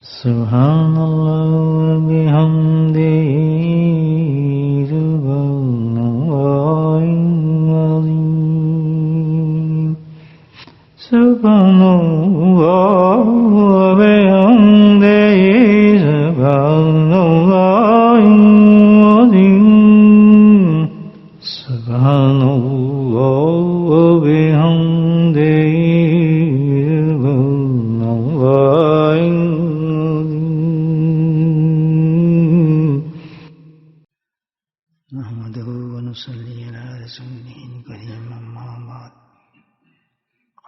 Subhanallah bihamdihi subhanallahil azim. Subhanallah bihamdihi subhanallahil azim. Subhanallah bihamdihi subhanallahil نحمده ونصلي على رسوله الكريم أما بعد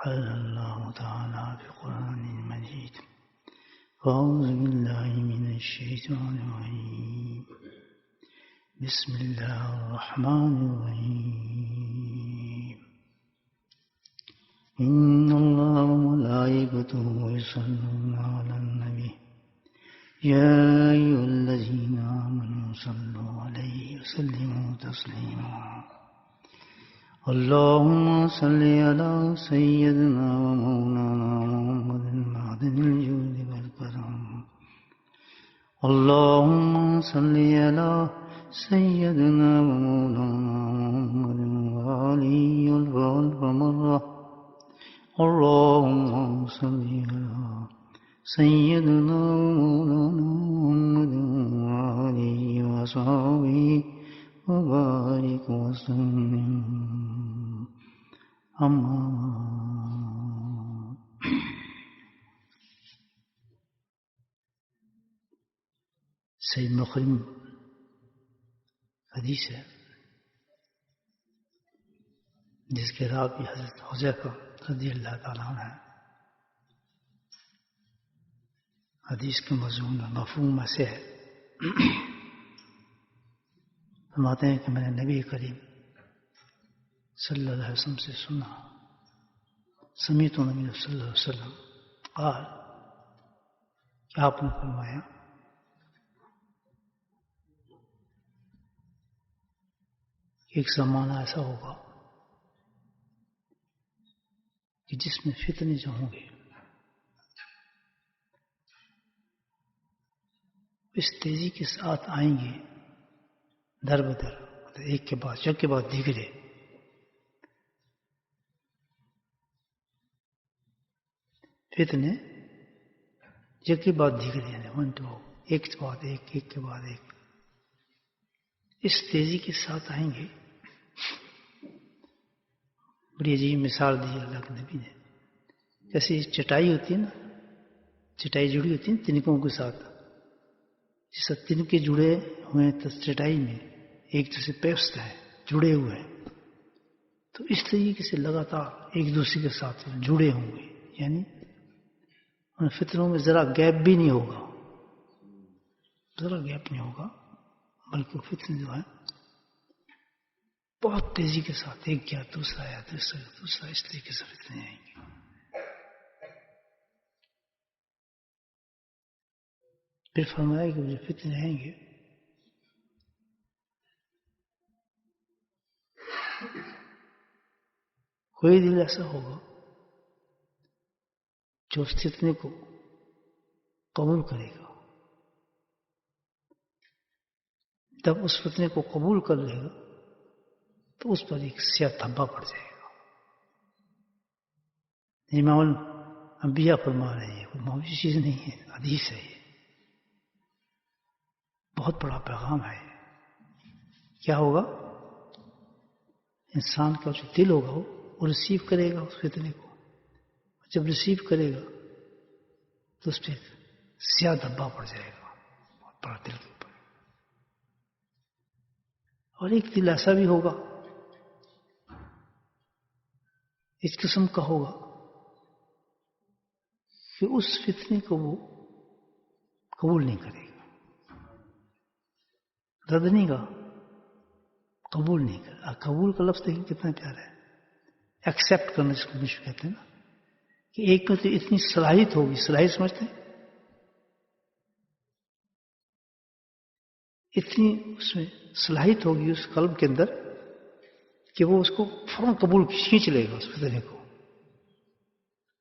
قال الله تعالى في القرآن المجيد أعوذ بالله من الشيطان الرجيم بسم الله الرحمن الرحيم إن الله وملائكته يصلون على النبي يا أيها الذين آمنوا صلوا عليه وسلموا تسليما اللهم صل على سيدنا ومولانا محمد معدن الجود والكرم اللهم صل على سيدنا ومولانا محمد وعلي الألف مرة اللهم صل على سيدنا ومولانا محمد وآله وصحبه وبارك وسلم أما سید مخرم حدیث ہے جس کے راوی حضرت حذیفہ رضی اللہ تعالیٰ عنہ ہے. حدیث کا مضمون مفہوم ایسے ہے. فرماتے ہیں کہ میں نے نبی کریم صلی اللہ علیہ وسلم سے سنا سمیعت نبی صلی اللہ علیہ وسلم قال کہ آپ نے فرمایا ایک زمانہ ایسا ہوگا کہ جس میں فتنے جو ہوں گے اس تیزی کے ساتھ آئیں گے در بدر ایک کے بعد یک کے بعد دیگرے. فتنے یک کے بعد دیگرے یعنی ایک کے بعد ایک ایک کے بعد ایک اس تیزی کے ساتھ آئیں گے. بڑی عجیب مثال دی اللہ کے نبی نے. جیسی چٹائی ہوتی ہے نا, چٹائی جڑی ہوتی ہے تنکوں کے ساتھ, جیسا تنکے جڑے ہوئے ہیں چٹائی میں ایک دوسرے پیوست ہیں جڑے ہوئے ہیں, تو اس طریقے سے لگاتار ایک دوسرے کے ساتھ جڑے ہوں گے. یعنی ان فتنوں میں ذرا گیپ بھی نہیں ہوگا, ذرا گیپ نہیں ہوگا, بلکہ فتنے جو ہیں بہت تیزی کے ساتھ ایک گیا دوسرا آیا دوسرا اس طریقے سے فتنے آئیں گے. پھر فرمایا کہ جو فتنے آئیں گے کوئی دل ایسا ہوگا جو اس فتنے کو قبول کرے گا. جب اس فتنے کو قبول کر لے گا تو اس پر ایک سیاہ دھبا پڑ جائے گا. امام الانبیاء فرما رہے ہیں, کوئی معمولی چیز نہیں ہے, حدیث ہے, یہ بہت بڑا پیغام ہے. کیا ہوگا؟ انسان کا جو دل ہوگا وہ ریسیو کرے گا اس فتنے کو. جب ریسیو کرے گا تو اس پہ سیاہ دھبا پڑ جائے گا بہت بڑا دل کے اوپر. اور ایک دل ایسا بھی ہوگا اس قسم کا ہوگا کہ اس فتنے کو وہ قبول نہیں کرے گا, رد نہیں گا, قبول نہیں کرے. قبول کا لفظ دیکھیں کتنا پیارا ہے. ایکسیپٹ کرنا جس کو مجھ کہتے ہیں نا, کہ ایک میں تو اتنی صلاحیت ہوگی, صلاحیت سمجھتے ہیں, اتنی اس میں صلاحیت ہوگی اس قلب کے اندر کہ وہ اس کو فوراً قبول کھینچ لے گا, اس فتنے کو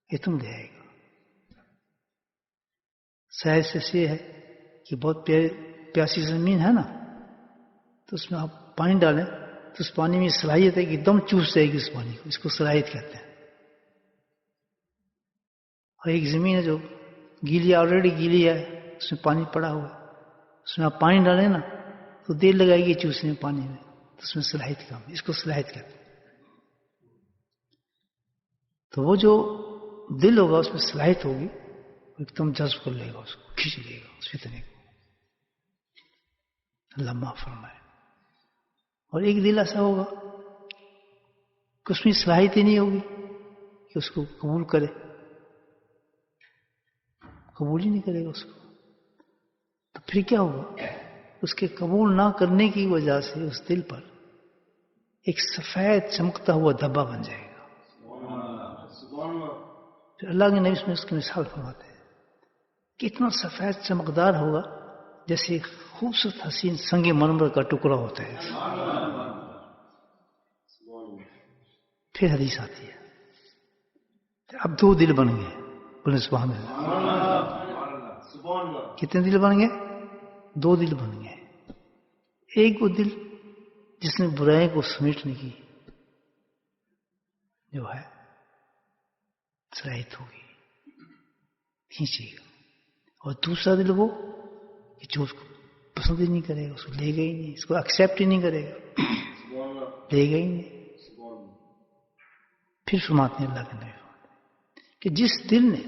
اتم لے آئے گا. شاید سے یہ ہے کہ بہت پیاسی زمین ہے نا، تو اس میں آپ پانی ڈالیں تو اس پانی میں صلاحیت ہے کہ ایک دم چوس جائے گی اس پانی کو، اس کو صلاحیت کہتے ہیں. اور ایک زمین ہے جو گیلی، آلریڈی گیلی ہے، اس میں پانی پڑا ہوا ہے، اس میں آپ پانی ڈالیں نا تو دیر لگائے گی چوسنے میں پانی میں، تو اس میں صلاحیت کام ہے، اس کو صلاحیت کہتے ہیں. تو وہ جو دل ہوگا اس میں صلاحیت ہوگی، ایک دم جذب کر لے گا، اس کو کھینچ لے گا اس فتنے کو. اللہ معاف فرمائے. اور ایک دل ایسا ہوگا کہ اس میں صلاحیت ہی نہیں ہوگی کہ اس کو قبول کرے، قبول ہی نہیں کرے گا اس کو. تو پھر کیا ہوگا؟ اس کے قبول نہ کرنے کی وجہ سے اس دل پر ایک سفید چمکتا ہوا دھبا بن جائے گا. پھر اللہ کے نبی اس کی مثال فرماتے ہیں کہ اتنا سفید چمکدار ہوگا جیسے ایک خوبصورت حسین سنگ مرمر کا ٹکڑا ہوتا ہے. پھر حدیث آتی ہے اب 2 دل بن گئے. بولے سبحان اللہ. کتنے دل بن گئے؟ 2 دل بن گئے. ایک وہ دل جس نے برائی کو سمیٹنے کی جو ہے صلاحیت ہوگی، کھینچے گا. اور دوسرا دل وہ کہ جو اس کو پسند ہی نہیں کرے گا، اس کو لے گا ہی نہیں، اس کو ایکسیپٹ ہی نہیں کرے گا، لے گا ہی نہیں. پھر فرماتے ہیں اللہ کے نبی کہ جس دل نے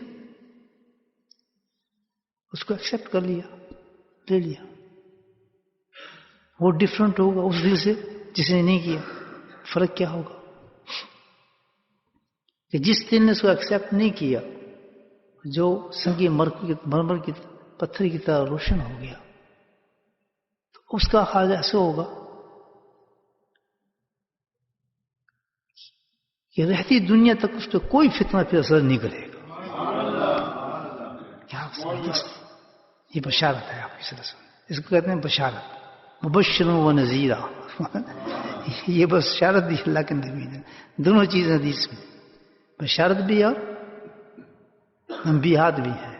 اس کو ایکسیپٹ کر لیا، لے لیا، وہ ڈفرنٹ ہوگا اس دل سے جس نے نہیں کیا. فرق کیا ہوگا کہ جس دل نے اس کو ایکسیپٹ نہیں کیا، جو سنگی مرمر کی پتھر کی طرح روشن ہو گیا، تو اس کا حال ایسا ہوگا کہ رہتی دنیا تک اس پہ کوئی فتنہ پھر اثر نہیں کرے گا. کیا زبردست یہ بشارت ہے آپ کی طرف سے. اس کو کہتے ہیں بشارت، مبشر و نذیرہ. یہ بشارت دی اللہ کے نبی نے. دونوں چیزیں حدیث میں، بشارت بھی اور انبیات بھی ہیں.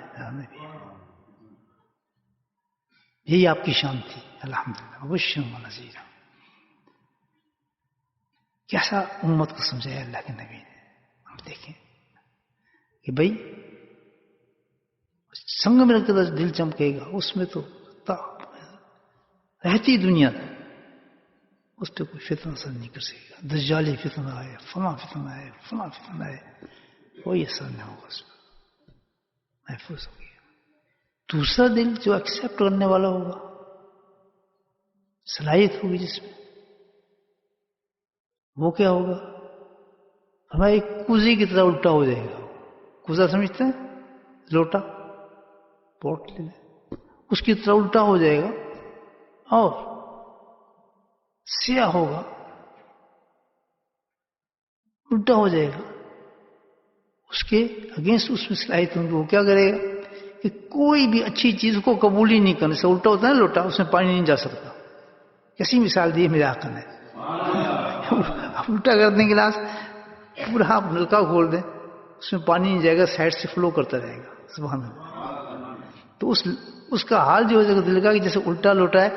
یہی آپ کی شان تھی الحمدللہ. مبشر و نذیرہ. کیسا امت کو سمجھایا اللہ کے نبی نے. ہم دیکھیں کہ بھائی سنگ میں رکھ کر دل چمکے گا، اس میں تو رہتی دنیا اس پہ کوئی فتنہ اثر نہیں کر سکے گا. دجالی فتنہ آئے، فلاں فتنہ آئے، فلاں فتنہ آئے، کوئی اثر نہیں ہوگا اس پہ، محفوظ ہو گیا. دوسرا دل جو ایکسیپٹ کرنے والا ہوگا، صلاحیت ہوگی جس میں، وہ کیا ہوگا؟ ہمارے کوزے کی طرح الٹا ہو جائے گا. کوزا سمجھتے ہیں؟ لوٹا، پوٹ لے لیں، اس کی طرح الٹا ہو جائے گا اور سیاہ ہوگا، الٹا ہو جائے گا. اس کے اگینسٹ اس میں صلاحیت ہوگی. وہ کیا کرے گا کہ کوئی بھی اچھی چیز کو قبول ہی نہیں کرنے سے. الٹا ہوتا ہے نا لوٹا، اس میں پانی نہیں جا سکتا. کیسی مثال دی میرے آقا نے. الٹا کر دیں گلاس، پورا آپ نلکا کھول دیں، اس میں پانی نہیں جائے گا، سائڈ سے فلو کرتا رہے گا. سبحان اللہ. تو اس کا حال جو ہے دل کا کہ جیسے الٹا لوٹا ہے،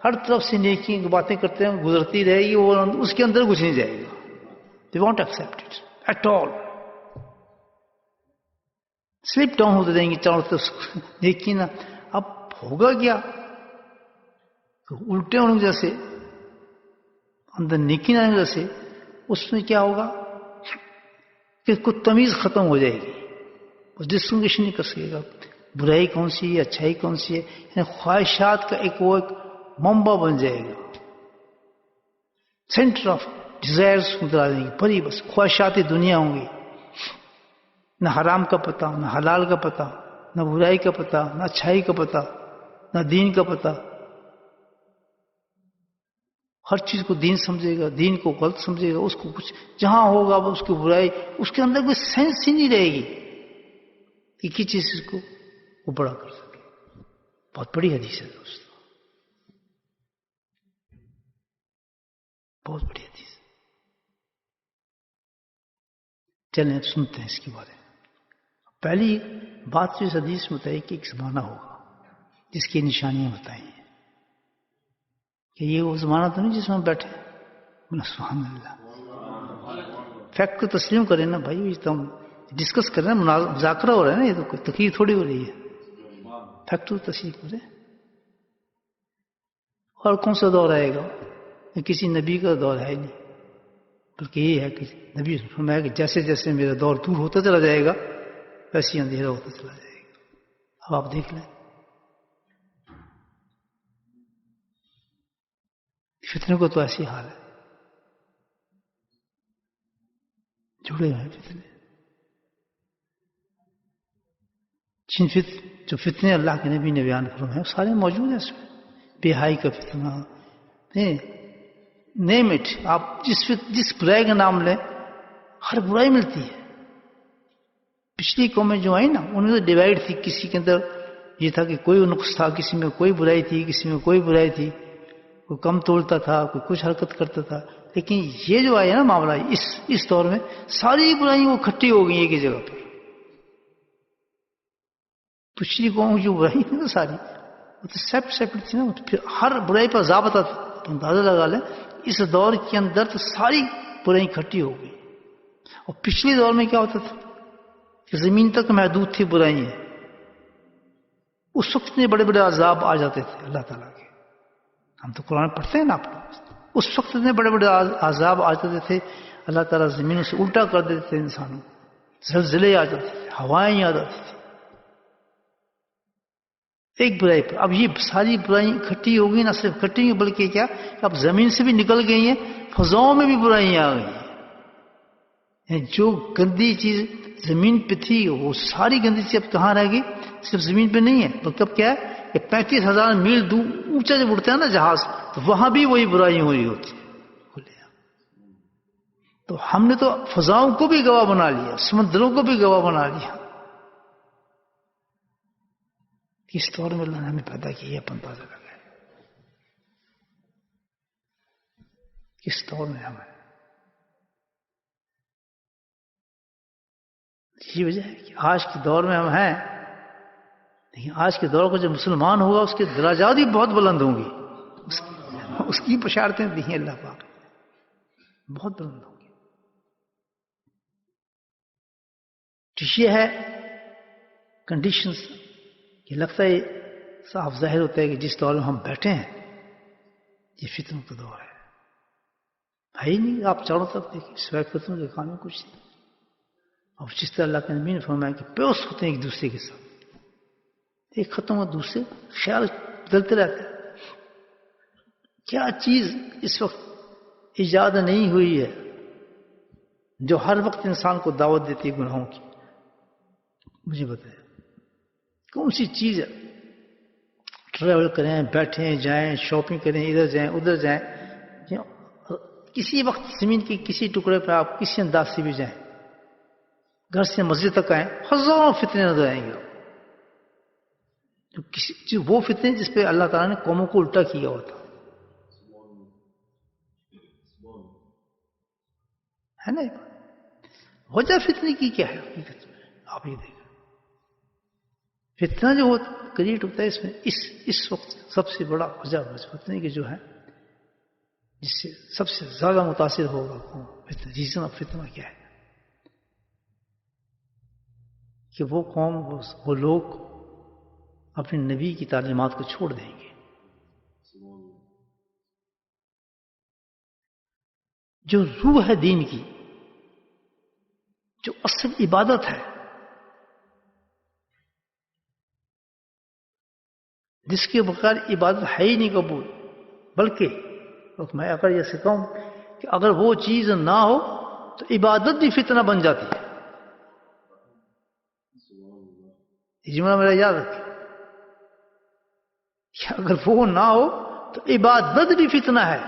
ہر طرف سے نیکی باتیں کرتے ہیں گزرتی رہے گی، وہ اس کے اندر کچھ نہیں جائے گا. They won't accept it at all. Slip down ہوتے رہیں گے چاروں طرف نیکی نا. اب ہوگا کیا کہ الٹے ہونے کی وجہ سے، اندر نیکی نہ ہونے کی وجہ سے، اس میں کیا ہوگا کہ کوئی تمیز ختم ہو جائے گی. وہ ڈسٹنگوش نہیں کر سکے گا برائی کون سی ہے، اچھائی کون سی ہے. یعنی خواہشات کا ایک منبع بن جائے گا. سینٹر آف ڈیزائرز ادھر آ جائیں گی، بڑی بس خواہشاتی دنیا ہوں گی. نہ حرام کا پتہ، نہ حلال کا پتہ، نہ برائی کا پتہ، نہ اچھائی کا پتہ، نہ دین کا پتہ. ہر چیز کو دین سمجھے گا، دین کو غلط سمجھے گا. اس کو کچھ جہاں ہوگا اس کی برائی، اس کے اندر کوئی سینس ہی نہیں رہے گی کہ کس چیز کو وہ بڑا کر سکے. بہت بڑی حدیث ہے دوست، بہت بڑی حدیث. چلیں اب سنتے ہیں اس کے بارے میں. پہلی بات تو اس حدیث میں بتائی کہ ایک زمانہ ہوگا جس کی نشانیاں بتائی ہیں کہ یہ وہ زمانہ تو نہیں جس میں بیٹھے. سبحان اللہ. فیکٹ کو تسلیم کریں نا بھائی. یہ تو ہم ڈسکس کر رہے ہیں, مذاکرہ ہو رہا ہے نا, یہ تو کوئی تقریر تھوڑی ہو رہی ہے. فیکٹ کو تسلیم کریں. اور کون سا دور آئے گا؟ کسی نبی کا دور ہے نہیں, بلکہ یہ ہے کہ نبی نے فرمایا کہ جیسے جیسے میرا دور دور ہوتا چلا جائے گا ویسے ہی اندھیرا ہوتا چلا جائے گا. اب آپ دیکھ لیں فتنے کو تو ایسی حال ہے, جڑے ہوئے ہیں فتنے. جو فتنے اللہ کے نبی نے بیان فرمائے وہ سارے موجود ہیں اس میں. بے حائی کا فتنہ, نیم اٹ, آپ جس برائی کا نام لیں ہر برائی ملتی ہے. پچھلی قومیں جو آئی نا ان میں تو ڈیوائڈ تھی, کسی کے اندر یہ تھا کہ کوئی نقص تھا, کسی میں کوئی برائی تھی, کسی میں کوئی برائی تھی, کوئی کم تولتا تھا, کوئی کچھ حرکت کرتا تھا. لیکن یہ جو آیا نا معاملہ اس دور میں ساری برائیاں وہ اکٹھی ہو گئی ایک ہی جگہ پہ. پچھلی قوم جو برائی تھی نا ساری وہ تو سیپریٹ تھی نا, پھر ہر برائی پر ضابطہ تھا. تو اندازہ لگا لیں اس دور کے اندر تو ساری برائی اکٹھی ہو گئی. اور پچھلے دور میں کیا ہوتا تھا کہ زمین تک محدود تھی برائیاں. اس وقت اتنے بڑے بڑے عذاب آ جاتے تھے اللہ تعالیٰ کے. ہم تو قرآن پڑھتے ہیں نا آپ لوگ. اس وقت اتنے بڑے بڑے عذاب آ جاتے تھے, اللہ تعالیٰ زمینوں سے الٹا کر دیتے تھے انسانوں, زلزلے آ جاتے تھے, ہوائیں آ جاتی تھی ایک برائی پر. اب یہ ساری برائیں اکٹھی ہو گئی, نہ صرف اکٹھی ہوئی بلکہ کیا اب زمین سے بھی نکل گئی ہیں, فضاؤں میں بھی برائیاں آ گئی ہیں. جو گندی چیز زمین پہ تھی وہ ساری گندی چیز اب کہاں رہ گئی؟ صرف زمین پہ نہیں ہے بلکہ اب کیا ہے کہ 35,000 میل دور اونچا جب اڑتا ہے نا جہاز, تو وہاں بھی وہی برائی ہو رہی ہوتی ہے. تو ہم نے تو فضاؤں کو بھی گواہ بنا لیا, سمندروں کو بھی گواہ بنا لیا. کس طور میں اللہ نے ہمیں پیدا کیا ہے اندازہ لگا ہے. کس طور میں ہمیں, یہی وجہ ہے کہ آج کے دور میں ہم ہیں, لیکن آج کے دور کا جو مسلمان ہوگا اس کے درجات بھی بہت بلند ہوں گی. اس کی بشارتیں دی ہیں اللہ پاک, بہت بلند ہوں گی. تو یہ ہے کنڈیشنز کہ لگتا ہے صاف ظاہر ہوتا ہے کہ جس دور میں ہم بیٹھے ہیں یہ فتنوں کا دور ہے. ہی نہیں, آپ چاروں طرف دیکھیں سوائے فتنوں کے کام میں کچھ نہیں. اور جس طرح اللہ کے نبی نے فرمایا کہ پیوست ہوتے ہیں ایک دوسرے کے ساتھ, ایک ختم ہو دوسرے خیال بدلتے رہتے ہیں. کیا چیز اس وقت ایجاد نہیں ہوئی ہے جو ہر وقت انسان کو دعوت دیتی ہے گناہوں کی؟ مجھے بتائیں کون سی چیز ہے؟ ٹریول کریں, بیٹھیں, جائیں, شاپنگ کریں, ادھر جائیں ادھر جائیں, کسی وقت زمین کے کسی ٹکڑے پہ آپ کسی انداز سے بھی جائیں, گھر سے مسجد تک آئیں, ہزاروں فتنے نظر آئیں گے. وہ فتنے جس پہ اللہ تعالیٰ نے قوموں کو الٹا کیا ہوتا ہے نا. وجہ فتنے کی کیا ہے حقیقت میں؟ آپ یہ دیکھیں فتنہ جو کریٹ ہوتا ہے اس میں اس وقت سب سے بڑا وجہ فتنے کی جو ہے جس سے سب سے زیادہ متاثر ہوگا قوم ریزن آف فتنہ کیا ہے کہ وہ قوم وہ لوگ اپنے نبی کی تعلیمات کو چھوڑ دیں گے. جو روح ہے دین کی, جو اصل عبادت ہے, جس کے بغیر عبادت ہے ہی نہیں قبول. بلکہ میں اگر یہ کہوں کہ اگر وہ چیز نہ ہو تو عبادت بھی فتنہ بن جاتی ہے. یہ جملہ میرا یاد رکھیں کہ اگر وہ نہ ہو تو عبادت بھی فتنہ ہے.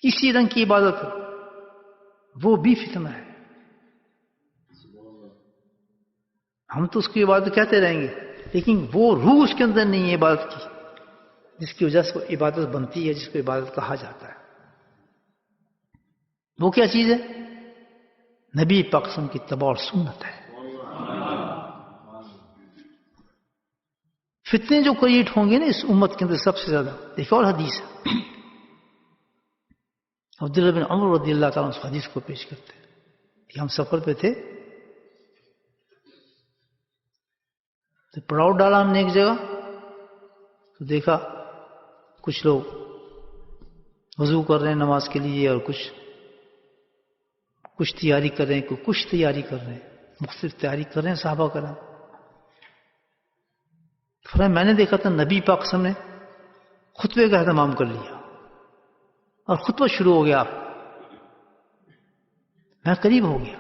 کسی رنگ کی عبادت ہو وہ بھی فتنہ ہے. ہم تو اس کی عبادت کہتے رہیں گے لیکن وہ روح اس کے اندر نہیں ہے عبادت کی, جس کی وجہ سے وہ عبادت بنتی ہے, جس کو عبادت کہا جاتا ہے. وہ کیا چیز ہے؟ نبی پاک صلی اللہ علیہ وسلم کی اتباع اور سنت ہے. فتنے جو کریٹ ہوں گے نا اس امت کے اندر سب سے زیادہ، ایک اور حدیث ہے، عبداللہ بن عمر رضی اللہ تعالیٰ اس حدیث کو پیش کرتے ہیں کہ ہم سفر پہ تھے تو پڑاؤ ڈالا ہم نے ایک جگہ، تو دیکھا کچھ لوگ وضو کر رہے ہیں نماز کے لیے، اور کچھ تیاری کر رہے ہیں، کچھ تیاری کر رہے ہیں، مختلف تیاری کر رہے ہیں صحابہ کرام۔ پھر میں نے دیکھا تھا نبی پاک صلی اللہ علیہ وسلم نے خطبے کا اہتمام کر لیا اور خطبہ شروع ہو گیا، میں قریب ہو گیا،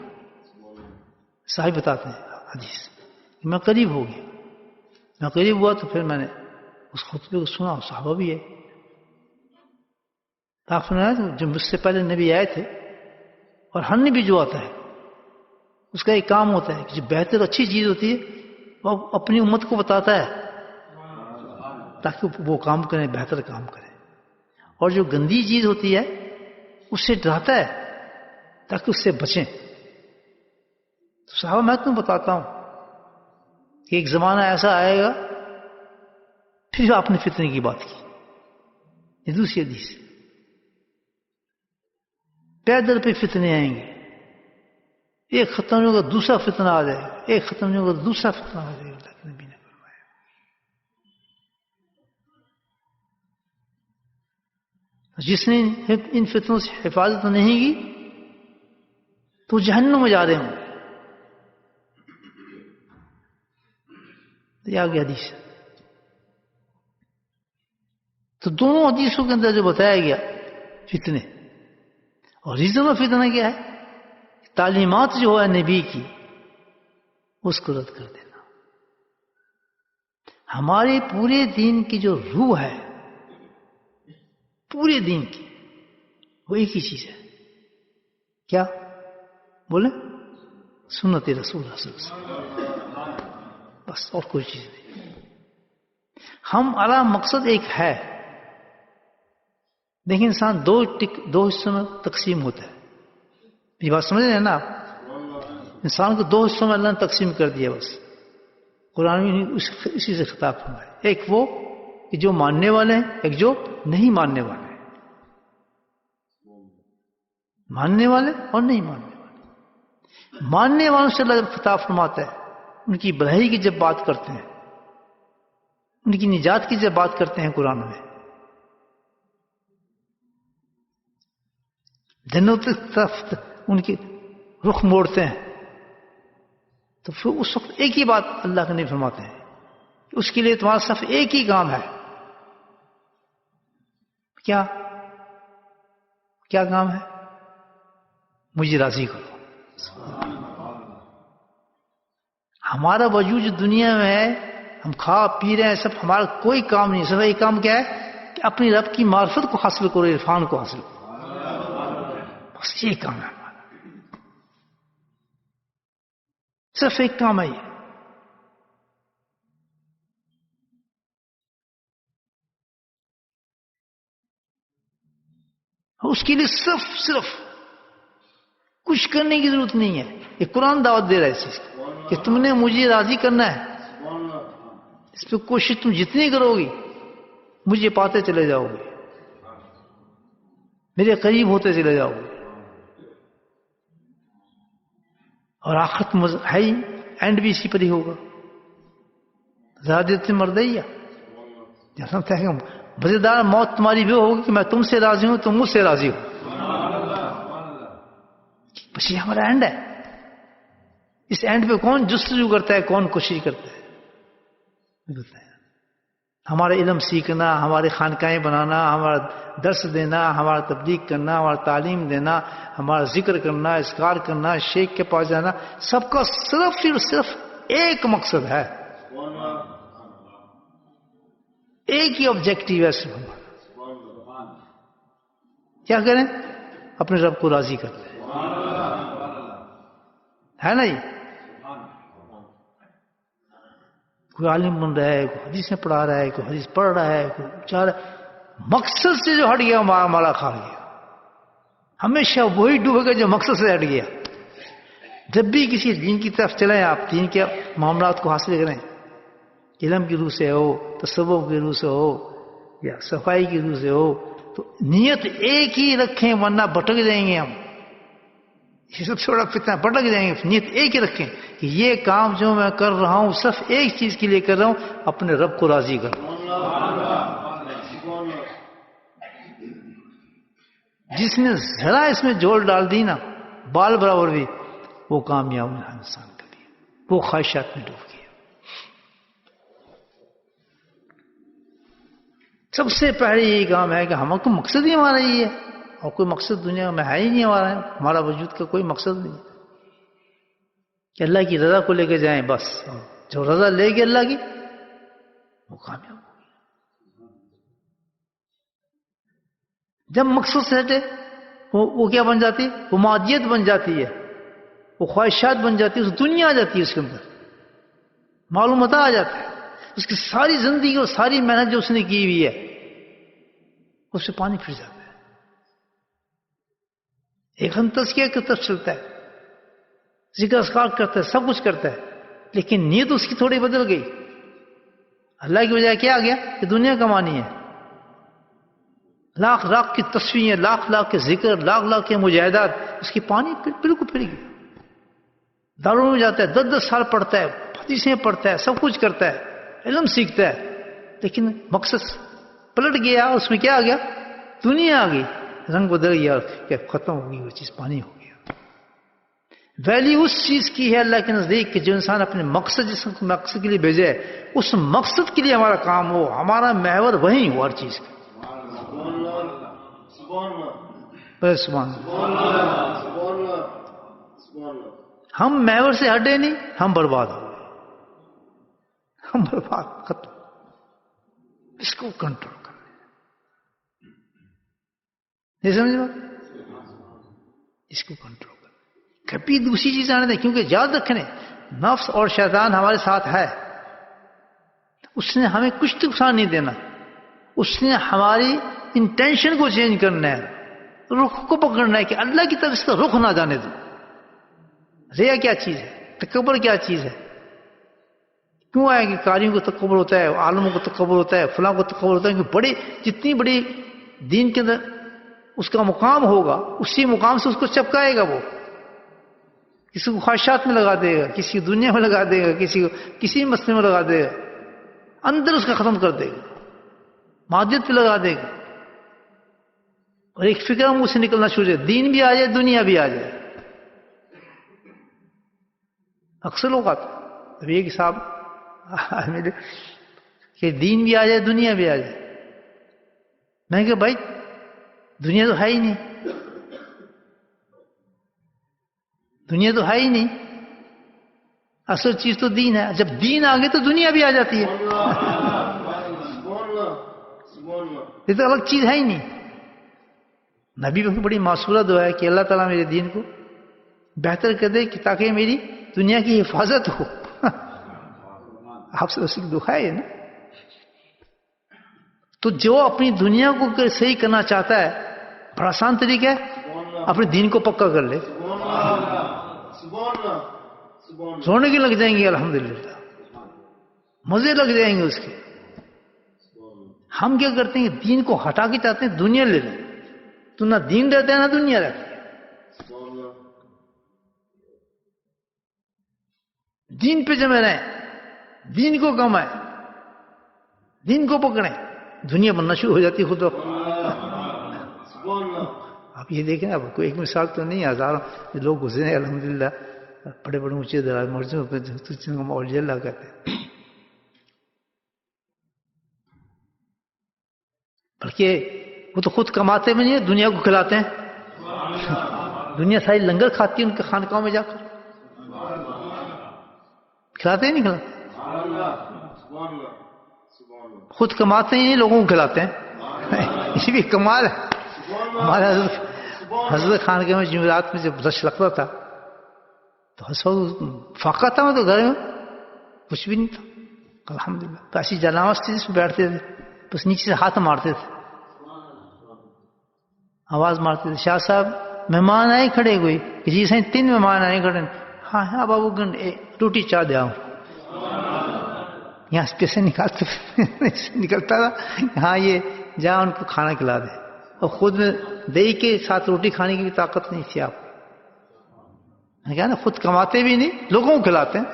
صاحب بتاتے ہیں حدیث، میں قریب ہو گیا، میں قریب ہوا تو پھر میں نے اس خطبے کو سنا، صحابہ بھی ہے۔ آپ سنا جو مجھ سے پہلے نبی آئے تھے اور ہر نبی جو آتا ہے اس کا ایک کام ہوتا ہے کہ جو بہتر اچھی چیز ہوتی ہے وہ اپنی امت کو بتاتا ہے تاکہ وہ کام کریں، بہتر کام کریں، اور جو گندی چیز ہوتی ہے اس سے ڈراتا ہے تاکہ اس سے بچیں۔ تو صحابہ میں تمہیں بتاتا ہوں کہ ایک زمانہ ایسا آئے گا، پھر آپ نے فتنے کی بات کی، یہ دوسری حدیث، پیدل پہ فتنے آئیں گے، ایک ختم نہیں ہوگا دوسرا فتنہ آ جائے گا، ایک ختم نہیں ہوگا دوسرا فتنہ آ جائے گا، لیکن نبی نے فرمایا۔ جس نے ان فتنوں سے حفاظت نہیں کی تو جہنم میں جا رہے ہوں۔ یہ آگے حدیث، تو دونوں حدیثوں کے اندر جو بتایا گیا فتنے، اور ریزن آف فتنہ کیا ہے؟ تعلیمات جو ہے نبی کی اس کو رد کر دینا۔ ہمارے پورے دین کی جو روح ہے، پورے دین کی، وہ ایک ہی چیز ہے، کیا بولیں؟ سنت رسول اللہ صلی اللہ علیہ وسلم، بس اور کوئی چیز نہیں۔ ہم اعلیٰ مقصد ایک ہے، لیکن انسان دو حصوں میں تقسیم ہوتا ہے، یہ بات سمجھ رہے ہیں نا آپ؟ انسان کو دو حصوں میں اللہ نے تقسیم کر دیا، بس قرآن میں اسی سے خطاب فرمایا، ایک وہ کہ جو ماننے والے ہیں، ایک جو نہیں ماننے والے ہیں، ماننے والے اور نہیں ماننے والے۔ ماننے والوں سے اللہ جب خطاب فرماتا ہے، ان کی بھلائی کی جب بات کرتے ہیں، ان کی نجات کی جب بات کرتے ہیں قرآن میں، جنت کی طرف ان کی رخ موڑتے ہیں، تو پھر اس وقت ایک ہی بات اللہ کے نبی فرماتے ہیں کہ اس کے لیے تمہارا صرف ایک ہی کام ہے۔ کیا کام ہے؟ مجھے راضی کرو۔ ہمارا وجود جو دنیا میں ہے، ہم کھا پی رہے ہیں، سب ہمارا کوئی کام نہیں، صرف ایک کام کیا ہے کہ اپنی رب کی معرفت کو حاصل کرو، عرفان کو حاصل کرو، بس یہ کام ہے ہمارا، صرف ایک کام ہے یہ۔ اس کے لیے صرف کچھ کرنے کی ضرورت نہیں ہے، یہ قرآن دعوت دے رہا ہے اس چیز کہ تم نے مجھے راضی کرنا ہے، اس پہ کوشش تم جتنی کرو گی مجھے پاتے چلے جاؤ گے، میرے قریب ہوتے چلے جاؤ گے، اور آخرت ہے ہی، اینڈ بھی اسی پر ہی ہوگا۔ زیادہ مردیا جیسا مزیدار موت تمہاری بھی ہوگی کہ میں تم سے راضی ہوں، تم مجھ سے راضی ہو، بس یہ ہمارا اینڈ ہے۔ اس اینڈ پہ کون جستجو کرتا ہے، کون کوشش کرتا ہے؟ ہمارا علم سیکھنا، ہمارے خانقاہیں بنانا، ہمارا درس دینا، ہمارا تبلیغ کرنا، ہمارا تعلیم دینا، ہمارا ذکر کرنا، اذکار کرنا، شیخ کے پاس جانا، سب کا صرف ایک مقصد ہے، ایک ہی آبجیکٹو ہے صرف ہمارا، کیا کریں؟ اپنے رب کو راضی کر لیں، ہے نا؟ یہ کوئی عالم بن رہا ہے، کوئی حدیث میں پڑھا رہا ہے، کوئی حدیث پڑھ رہا ہے، کوئی چاہ رہا ہے، مقصد سے جو ہٹ گیا مالا کھا گیا، ہمیشہ وہی ڈوبے گا جو مقصد سے ہٹ گیا۔ جب بھی کسی دین کی طرف چلیں، آپ دین کے معاملات کو حاصل کریں، علم کی روح سے ہو، تصوف کی روح سے ہو یا صفائی کی روح سے ہو، تو نیت ایک ہی رکھیں ورنہ بھٹک جائیں گے ہم. یہ سب تھوڑا فتنہ، بھٹک جائیں گے. نیت ایک ہی رکھیں کہ یہ کام جو میں کر رہا ہوں صرف ایک چیز کے لیے کر رہا ہوں، اپنے رب کو راضی کر. جس نے ذرا اس میں جھول ڈال دی نا بال برابر بھی، وہ کامیاب نہ انسان کبھی، وہ خواہشات میں ڈوب گیا. سب سے پہلے یہ کام ہے کہ ہم کو مقصد ہی ہمارا یہ ہے، اور کوئی مقصد دنیا میں ہے ہی نہیں ہمارا وجود کا کوئی مقصد نہیں کہ اللہ کی رضا کو لے کے جائیں بس. جو رضا لے گی اللہ کی وہ کامیاب ہو گیا. جب مقصد سے ہٹے وہ کیا بن جاتی ہے؟ وہ معادیت بن جاتی ہے، وہ خواہشات بن جاتی ہے، اس دنیا آ جاتی ہے، اس کے اندر معلومات آ جاتا ہے. اس کی ساری زندگی اور ساری محنت جو اس نے کی ہوئی ہے اس سے پانی پھر جاتا ہے. ایک ہم تزکیہ کی طرف چلتا ہے، ذکر اذکار کرتا ہے، سب کچھ کرتا ہے، لیکن نیت اس کی تھوڑی بدل گئی. اللہ کی وجہ کیا آ گیا کہ دنیا کمانی ہے. لاکھ لاکھ کی تصویریں، لاکھ لاکھ کے ذکر، لاکھ لاکھ کے مجاہدات، اس کی پانی بالکل پھر گئی. داروں میں جاتا ہے، 10 سال پڑھتا ہے، حدیثیں پڑھتا ہے، سب کچھ کرتا ہے، علم سیکھتا ہے، لیکن مقصد پلٹ گیا. اس میں کیا آ گیا؟ دنیا آ گئی، رنگ بدل گیا، کہ ختم ہو گئی وہ چیز، پانی ہو گیا. ویلیو اس چیز کی ہے اللہ کے نزدیک کہ جو انسان اپنے مقصد، جس مقصد کے لیے بھیجے، اس مقصد کے لیے ہمارا کام ہو، ہمارا محور وہی ہو ہر چیز کا. سبحان اللہ. ہم محور سے ہٹے نہیں، ہم برباد ہو گئے، ہم برباد، ختم. اس کو کنٹرول کر لیں. نہیں سمجھ بات؟ اس کو کنٹرول کر لیں، کبھی دوسری چیز آنے دیں. کیونکہ یاد رکھنے نفس اور شیطان ہمارے ساتھ ہے، اس نے ہمیں کچھ نقصان نہیں دینا. اس نے ہماری انٹینشن کو چینج کرنا ہے، رخ کو پکڑنا ہے کہ اللہ کی طرف اس کا رخ نہ جانے دو. ریا کیا چیز ہے؟ تکبر کیا چیز ہے؟ کیوں آئے کہ قاریوں کو تکبر ہوتا ہے، عالموں کو تکبر ہوتا ہے، فلاں کو تکبر ہوتا ہے؟ کہ بڑی جتنی بڑی دین کے اندر اس کا مقام ہوگا، اسی مقام سے اس کو چپکائے گا. وہ کسی کو خواہشات میں لگا دے گا، کسی کو دنیا میں لگا دے گا، کسی کو کسی مسئلے میں لگا دے گا، اندر اس کا ختم کر دے گا، مادیت پہ لگا دے گا. اور ایک فکر منہ سے نکلنا شروع ہے، دین بھی آ جائے دنیا بھی آ جائے. اکثر لوگ آتے اب ایک صاحب میرے کہ دین بھی آ جائے دنیا بھی آ جائے. میں کہ بھائی دنیا تو ہے ہی نہیں، دنیا تو ہے ہی نہیں، اصل چیز تو دین ہے. جب دین آ گئے تو دنیا بھی آ جاتی ہے. یہ تو الگ چیز ہے ہی نہیں. نبی کی بڑی معصورہ دعا ہے کہ اللہ تعالیٰ میرے دین کو بہتر کر دے کہ تاکہ میری دنیا کی حفاظت ہو. آپ سے اس کی دعا ہے نا. تو جو اپنی دنیا کو صحیح کرنا چاہتا ہے بڑا آسان طریقہ ہے، اپنے دین کو پکا کر لے. رونے کے لگ جائیں گے الحمدللہ، مزے لگ جائیں گے اس کے. ہم کیا کرتے ہیں؟ دین کو ہٹا کے چاہتے ہیں دنیا لے لیں. تو نہ دین رہتا ہے نہ دنیا رہتی ہے. دین پہ جمے رہیں، دین کو کمائیں، دین کو پکڑیں، دنیا بننا شروع ہو جاتی ہے خود. آپ یہ دیکھیں، اب کوئی ایک مثال تو نہیں، ہزاروں لوگ گزرے ہیں الحمدللہ، بڑے بڑے اونچے دراز مرضوں پہ اولیاء اللہ کہتے ہیں. بلکہ وہ تو خود کماتے بھی نہیں، دنیا کو کھلاتے ہیں. دنیا ساری لنگر کھاتی ہے ان کے خانقاہوں میں جا کر. کھلاتے ہیں نہیں کھلاتے؟ خود کماتے ہی نہیں، لوگوں کو کھلاتے ہیں. یہ بھی کمال ہے. ہمارے حضرت خانقاہ میں جمعرات میں جب رش لگتا تھا تو فاقہ تھا، میں تو گھر میں کچھ بھی نہیں تھا الحمدللہ. تو ایسی جناوس تھی جس میں بیٹھتے تھے، بس نیچے سے ہاتھ مارتے تھے، آواز مارتے تھے. شاہ صاحب مہمان آئے کھڑے ہوئے کہ جی سائیں 3 مہمان آئے کھڑے. ہاں ہاں بابو گن روٹی چاہ دیا ہوں. یہاں سے پیسے نکالتے نکلتا تھا، ہاں یہ جہاں ان کو کھانا کھلا دے، اور خود میں دہی کے ساتھ روٹی کھانے کی بھی طاقت نہیں تھی آپ کو. میں کہا نا خود کماتے بھی نہیں، لوگوں کو کھلاتے ہیں.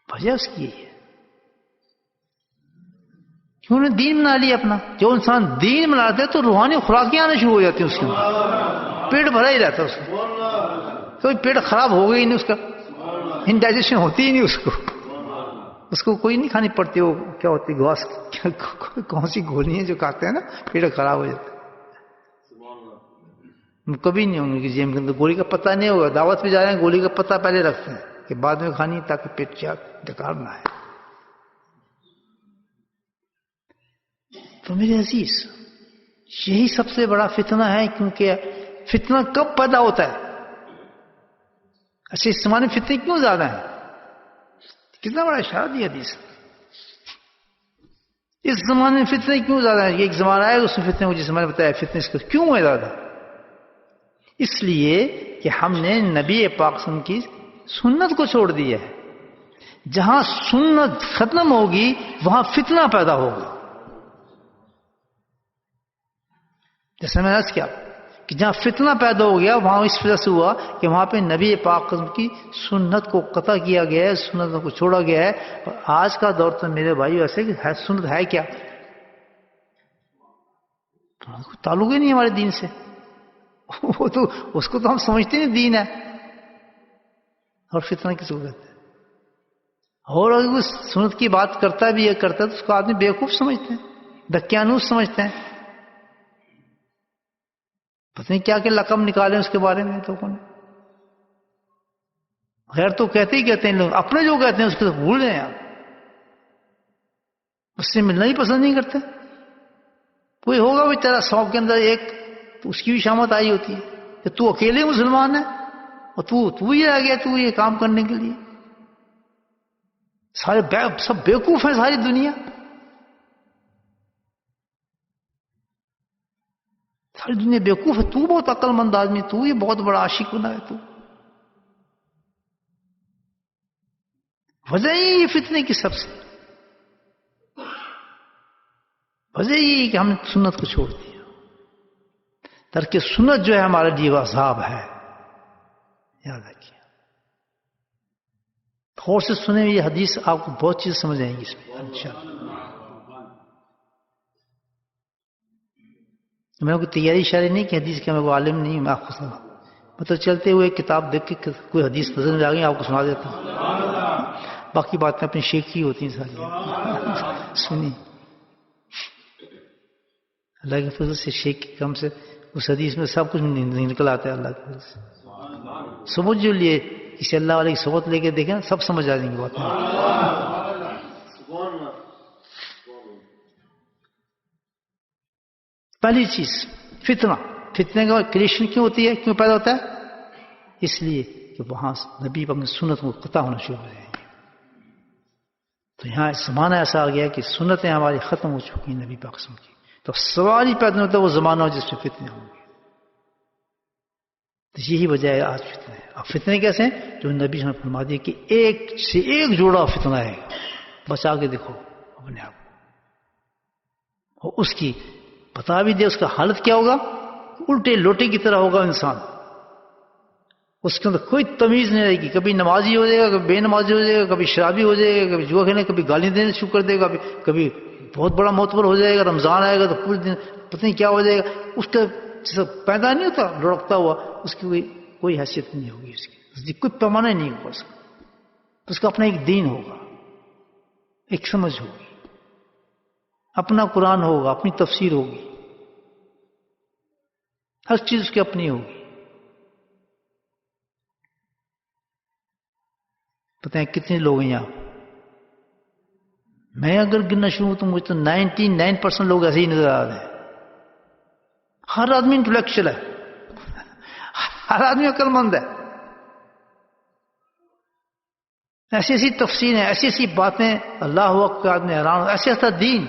وجہ اس کی یہی ہے کہ انہوں نے دین بنا لیا اپنا. جو انسان دین بناتے ہے تو روحانی خوراکیں آنا شروع ہو جاتی ہیں اس کے اندر، پیٹ بھرا ہی رہتا ہے اس کا، کوئی پیٹ خراب ہو گئی نہیں اس کا، انڈائجیشن ہوتی ہی نہیں اس کو کوئی نہیں کھانی پڑتی. وہ کیا ہوتی گھاس، کون سی گولی ہیں جو کھاتے ہیں نا پیٹ خراب ہو جاتا ہے. کبھی نہیں ہوں گے کہ جیم کے اندر گولی کا پتہ نہیں ہوگا. دعوت پہ جا رہے ہیں گولی کا پتہ پہلے رکھتے ہیں کہ بعد میں کھانی تاکہ پیٹ ڈکار نہ آئے. تو میرے عزیز یہی سب سے بڑا فتنہ ہے. کیونکہ فتنہ کب پیدا ہوتا ہے؟ اچھا اس زمانے میں فتنے کیوں زیادہ ہیں؟ کتنا بڑا اشارہ دیا حدیث. اس زمانے میں فتنے کیوں زیادہ ہیں؟ یہ ایک زمانہ ہے اس میں فتنے کو، جس زمانے میں بتایا فتنے کیوں ہے زیادہ؟ اس لیے کہ ہم نے نبی پاک صلی اللہ علیہ وسلم کی سنت کو چھوڑ دیا ہے. جہاں سنت ختم ہوگی وہاں فتنہ پیدا ہوگا. جیسے میں نے عرض کیا کہ جہاں فتنہ پیدا ہو گیا وہاں اس وجہ سے ہوا کہ وہاں پہ نبی پاک کی سنت کو قطع کیا گیا ہے، سنت کو چھوڑا گیا ہے. اور آج کا دور تو میرے بھائی ایسے کہ سنت ہے کیا؟ تعلق ہی نہیں ہمارے دین سے. وہ تو اس کو تو ہم سمجھتے نہیں دین ہے. اور فتنہ کس کو کہتے ہیں؟ اور اگر وہ سنت کی بات کرتا بھی ہے کرتا ہے تو اس کو آدمی بیوقوف سمجھتے ہیں، دکیانوس سمجھتے ہیں. پتہ نہیں کیا کہ لقب نکالے اس کے بارے میں تو کون. خیر تو کہتے ہی کہتے ہیں لوگ، اپنے جو کہتے ہیں اس کو تو بھول جائیں آپ، اس سے ملنا ہی پسند نہیں کرتے. کوئی ہوگا بھی تیرا 100 کے اندر ایک تو اس کی بھی شامت آئی ہوتی ہے کہ تو اکیلے مسلمان ہے اور تو ہی آ گیا تو یہ کام کرنے کے لیے. سارے سب بیوقوف ہیں ساری دنیا، ساری دنیا بیوقوف ہے. تو بہت عقل مند آدمی، تو یہ بہت بڑا عاشق بنا ہے. تو وجہ یہ فتنے کی سب سے وجہ یہ کہ ہم نے سنت کو چھوڑ دیا. ترک سنت جو ہے ہمارے لیے عذاب ہے، یاد رکھیے. غور سے سنیں یہ حدیث، آپ کو بہت چیز سمجھ آئیں گی اس میں انشاءاللہ. میں کوئی تیاری شاری نہیں کہ حدیث کا میں وہ عالم نہیں ہوں، میں آپ کو سنا مطلب چلتے ہوئے کتاب دیکھ کے کوئی حدیث نظر میں آ گئی آپ کو سنا دیتا ہوں. باقی باتیں اپنی شیخ کی ہوتی ہیں ساری. سنی اللہ کے فضل سے شیخ کے کم سے اس حدیث میں سب کچھ نکل آتا ہے. اللہ کے فضل سے سمجھ جو لیے کسی اللہ والے کی صحبت لے کے دیکھیں سب سمجھ آ جائیں گی باتیں. پہلی چیز فتنے کا کریشن کیوں ہوتی ہے، کیوں پیدا ہوتا ہے؟ اس لیے کہ وہاں نبی پاک کی سنت کو قطع ہونا شروع ہو جائیں گے. تو یہاں زمانہ ایسا آ گیا کہ سنتیں ہماری ختم ہو چکی ہیں نبی پاک کی. تو سوال ہی پیدا ہوتا ہے وہ زمانہ جس میں فتنے ہوں گے. تو یہی وجہ ہے آج فتنے. اب فتنے کیسے ہیں؟ جو نبی نے فرما دیا کہ ایک سے ایک جوڑا فتنہ ہے، بچا کے دیکھو اپنے آپ کو. اور اس کی بتا بھی دے اس کا حالت کیا ہوگا، الٹے لوٹے کی طرح ہوگا انسان. اس کے اندر کوئی تمیز نہیں رہے گی. کبھی نمازی ہو جائے گا، کبھی بے نمازی ہو جائے گا، کبھی شرابی ہو جائے گا، کبھی جوا کھیلنے، کبھی گالی دینے شروع کر دے گا، کبھی بہت بڑا معتبر ہو جائے گا. رمضان آئے گا تو پورے دن پتہ نہیں کیا ہو جائے گا. اس کا جیسا پیدا نہیں ہوتا لڑکتا ہوا، اس کی کوئی حیثیت نہیں ہوگی، اس کی کوئی پیمانہ نہیں ہوگا. اس کا اپنا ایک دین ہوگا، ایک سمجھ ہوگی، اپنا قرآن ہوگا، اپنی تفسیر ہوگی، ہر چیز اس کی اپنی ہوگی. پتہ ہے کتنے لوگ ہیں یہاں؟ میں اگر گننا شروع ہوں تو مجھے تو 99% لوگ ایسے ہی نظر آ رہے ہیں. ہر آدمی انٹلیکچوئل ہے، ہر آدمی عقل مند ہے. ایسی ایسی تفسیر ہیں، ایسی ایسی باتیں، اللہ اکبر آدمی حیران ہو. ایسا ایسا دین.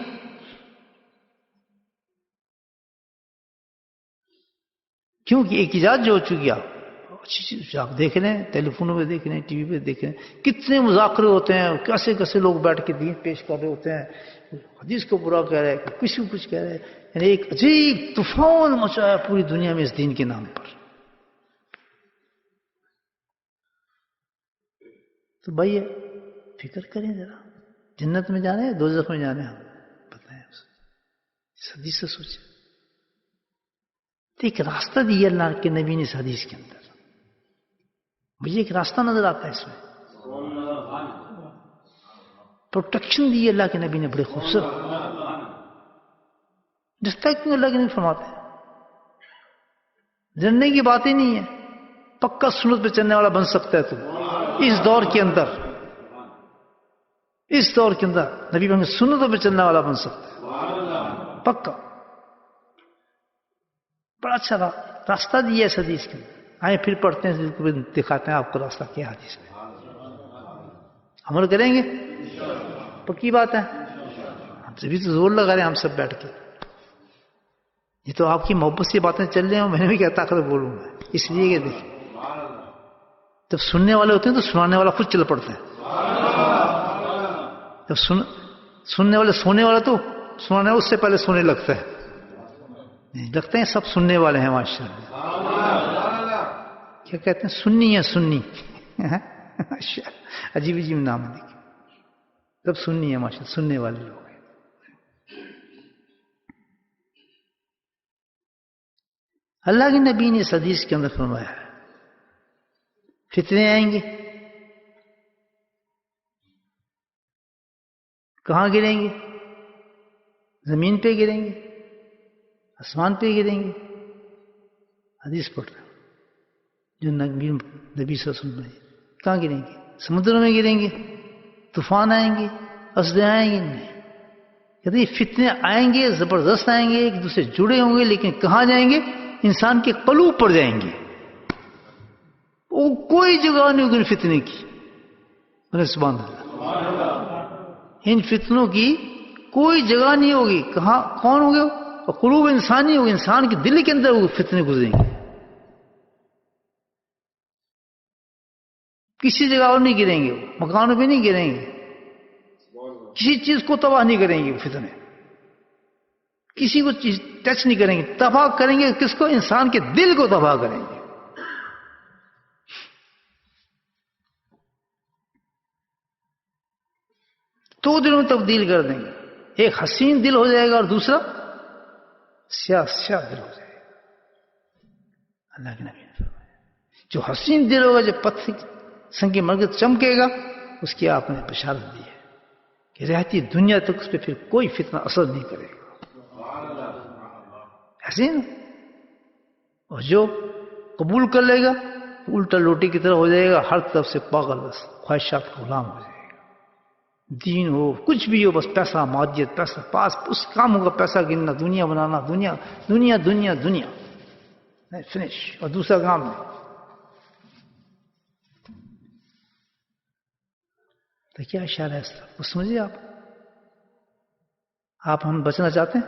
کیونکہ ایک ایجاد جو ہو چکی ہے اچھی چیز آپ دیکھ رہے ہیں، ٹیلی فونوں پہ دیکھ رہے ہیں، ٹی وی پہ دیکھ رہے ہیں، کتنے مذاکرے ہوتے ہیں، کیسے کیسے لوگ بیٹھ کے دین پیش کر رہے ہوتے ہیں، حدیث کو برا کہہ رہے ہیں، کسی کو کچھ کہہ رہے ہیں، یعنی ایک عجیب طوفان مچا ہے پوری دنیا میں اس دین کے نام پر. تو بھائی فکر کریں ذرا، جنت میں جانا ہے دوزخ میں جانا ہے، ہم بتائیں اس حدیث سے سوچیں. تو ایک راستہ دیا اللہ کے نبی نے اس حدیث کے اندر، مجھے ایک راستہ نظر آتا ہے اس میں، پروٹیکشن دی اللہ کے نبی نے بڑے خوبصورت. رستہ کیوں اللہ کے نبی فرماتے ہیں؟ جننے کی بات ہی نہیں ہے، پکا سنت پہ چلنے والا بن سکتا ہے تو اس دور کے اندر، اس دور کے اندر نبی بن سنتوں پہ چلنے والا بن سکتا ہے پکا. بڑا اچھا راستہ دیا ہے حدیث کے اندر. آئے پھر پڑھتے ہیں، دکھاتے ہیں آپ کو راستہ کیا حدیث میں. عمل کریں گے، پکی بات ہے. ہم سے بھی تو زور لگا رہے ہیں ہم سب بیٹھ کے. یہ تو آپ کی محبت سے باتیں چل رہی ہیں، میں نے بھی کیا طاقت بولوں گا، اس لیے کہ دیکھیں جب سننے والے ہوتے ہیں تو سنانے والا خود چل پڑتا ہے. جب سننے والے سونے والا تو سنانے والا اس سے پہلے سونے لگتا ہے. لگتے ہیں سب سننے والے ہیں ماشاء اللہ. کیا کہتے ہیں؟ سنی ہے سنی. عجیب عجیب نام ہے، دیکھیں سب سنی ہے ماشاء اللہ، سننے والے لوگ ہیں. اللہ کے نبی نے اس حدیث کے اندر فرمایا ہے فتنے آئیں گے، کہاں گریں گے؟ زمین پہ گریں گے، آسمان پہ گریں گے. حدیث پڑھ رہے ہیں جو نبی صلی اللہ علیہ وسلم، کہاں گریں گے؟ سمندروں میں گریں گے، طوفان آئیں گے، اسدے آئیں گے؟ نہیں. کہتے ہیں فتنے آئیں گے، زبردست آئیں گے، ایک دوسرے جڑے ہوں گے، لیکن کہاں جائیں گے؟ انسان کے قلوب پر جائیں گے. وہ کوئی جگہ نہیں ہوگی فتنے کی. سبحان اللہ. ان فتنوں کی کوئی جگہ نہیں ہوگی. کہاں کون ہوگے؟ قلوب انسانی ہوگی، انسان کے دل کے اندر وہ فتنے گزریں گے. کسی جگہ اور نہیں گریں گے، مکانوں پہ نہیں گریں گے، کسی چیز کو تباہ نہیں کریں گے. فتنے کسی کو چیز ٹچ نہیں کریں گے. تباہ کریں گے کس کو؟ انسان کے دل کو تباہ کریں گے. دو دلوں میں تبدیل کر دیں گے. ایک حسین دل ہو جائے گا اور دوسرا سیاہ سیاہ دل ہو جائے گا. اللہ کے نبی نے فرمایا جو حسین دل ہوگا، جو پتھر سنگ مرگت چمکے گا، اس کی آپ نے بشارت دی ہے کہ رہتی دنیا تک اس پہ پھر کوئی فتنہ اثر نہیں کرے گا. حسین. اور جو قبول کر لے گا الٹا لوٹی کی طرح ہو جائے گا، ہر طرف سے پاگل، بس خواہشات کا غلام ہو جائے گا. دین ہو کچھ بھی ہو، بس پیسہ مادیت، پیسہ پاس، اس کام ہوگا پیسہ گننا، دنیا بنانا، دنیا دنیا دنیا دنیا فنش. اور دوسرا کام نہیں. تو کیا اشارہ ہے اس طرح وہ سمجھیے. آپ ہم بچنا چاہتے ہیں؟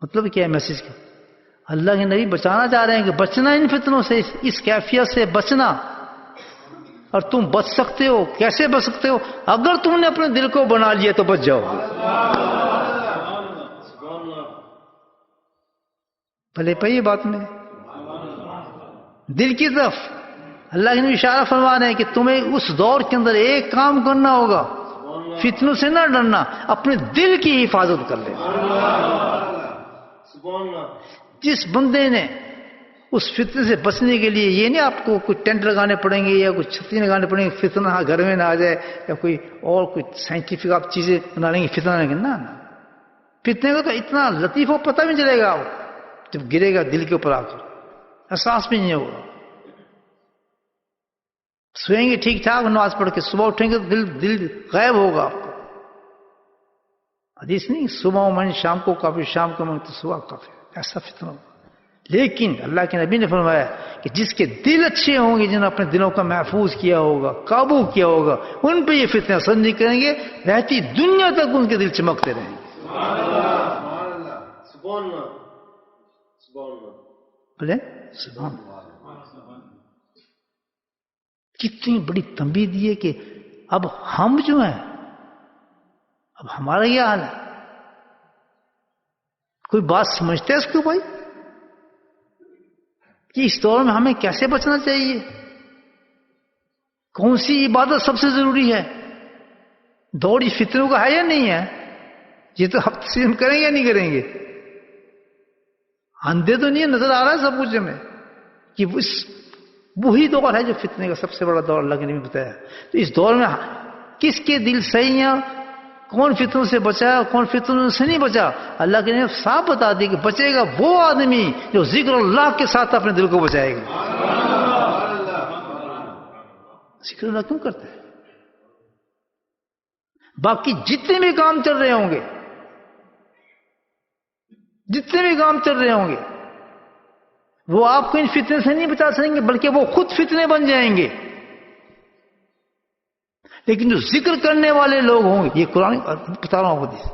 مطلب کیا ہے میسج کا؟ اللہ کے نبی بچانا چاہ رہے ہیں کہ بچنا ان فتنوں سے، اس کیفیت سے بچنا. اور تم بچ سکتے ہو. کیسے بچ سکتے ہو؟ اگر تم نے اپنے دل کو بنا لیا تو بچ جاؤ. بھلے پہ بات میں دل کی طرف اللہ کے نبی اشارہ فرما رہے ہیں کہ تمہیں اس دور کے اندر ایک کام کرنا ہوگا، فتنوں سے نہ ڈرنا، اپنے دل کی حفاظت کر لینا. جس بندے نے اس فتنے سے بچنے کے لیے، یہ نہیں آپ کو کوئی ٹینٹ لگانے پڑیں گے یا کوئی چھتری لگانے پڑیں گے فتنہ گھر میں نہ آ جائے، یا کوئی اور کوئی سائنٹیفک آپ چیزیں بنا لیں گے فتنہ نہیں کرنا. فتنے کا تو اتنا لطیف ہو پتہ بھی چلے گا جب گرے گا دل کے اوپر آ کر، احساس بھی نہیں ہوگا. سوئیں گے ٹھیک ٹھاک نماز پڑھ کے، صبح اٹھیں گے تو دل غائب ہوگا آپ کو. حدیث نہیں صبح من شام کو کافی، شام کو من تو صبح کافی، ایسا فتنہ ہوگا. لیکن اللہ کے نبی نے فرمایا کہ جس کے دل اچھے ہوں گے، جنہوں نے اپنے دلوں کا محفوظ کیا ہوگا، قابو کیا ہوگا، ان پہ یہ فتنے اثر نہیں کریں گے، رہتی دنیا تک ان کے دل چمکتے رہیں گے. بولے سبحان اللہ. کتنی بڑی تنبیہ دی ہے کہ اب ہم جو ہیں، اب ہمارا یہ حال ہے. کوئی بات سمجھتے ہے اس کو بھائی کہ اس دور میں ہمیں کیسے بچنا چاہیے؟ کون سی عبادت سب سے ضروری ہے؟ دور یہ فتنوں کا ہے یا نہیں ہے؟ یہ تو ہم تسلیم کریں گے یا نہیں کریں گے؟ اندھے تو نہیں ہے، نظر آ رہا ہے سب کچھ ہمیں کہ وہی دور ہے جو فتنے کا سب سے بڑا دور اللہ کے نبی بتایا. تو اس دور میں کس کے دل صحیح ہیں، کون فتنوں سے بچا اور کون فتنوں سے نہیں بچا، اللہ کے نبی صاف بتا دی کہ بچے گا وہ آدمی جو ذکر اللہ کے ساتھ اپنے دل کو بچائے گا. ذکر اللہ کیوں کرتا ہے؟ باقی جتنے بھی کام چل رہے ہوں گے، جتنے بھی کام چل رہے ہوں گے، وہ آپ کو ان فتنے سے نہیں بچا سکیں گے، بلکہ وہ خود فتنے بن جائیں گے. لیکن جو ذکر کرنے والے لوگ ہوں گے، یہ قرآن بتا رہا ہوں حدیث،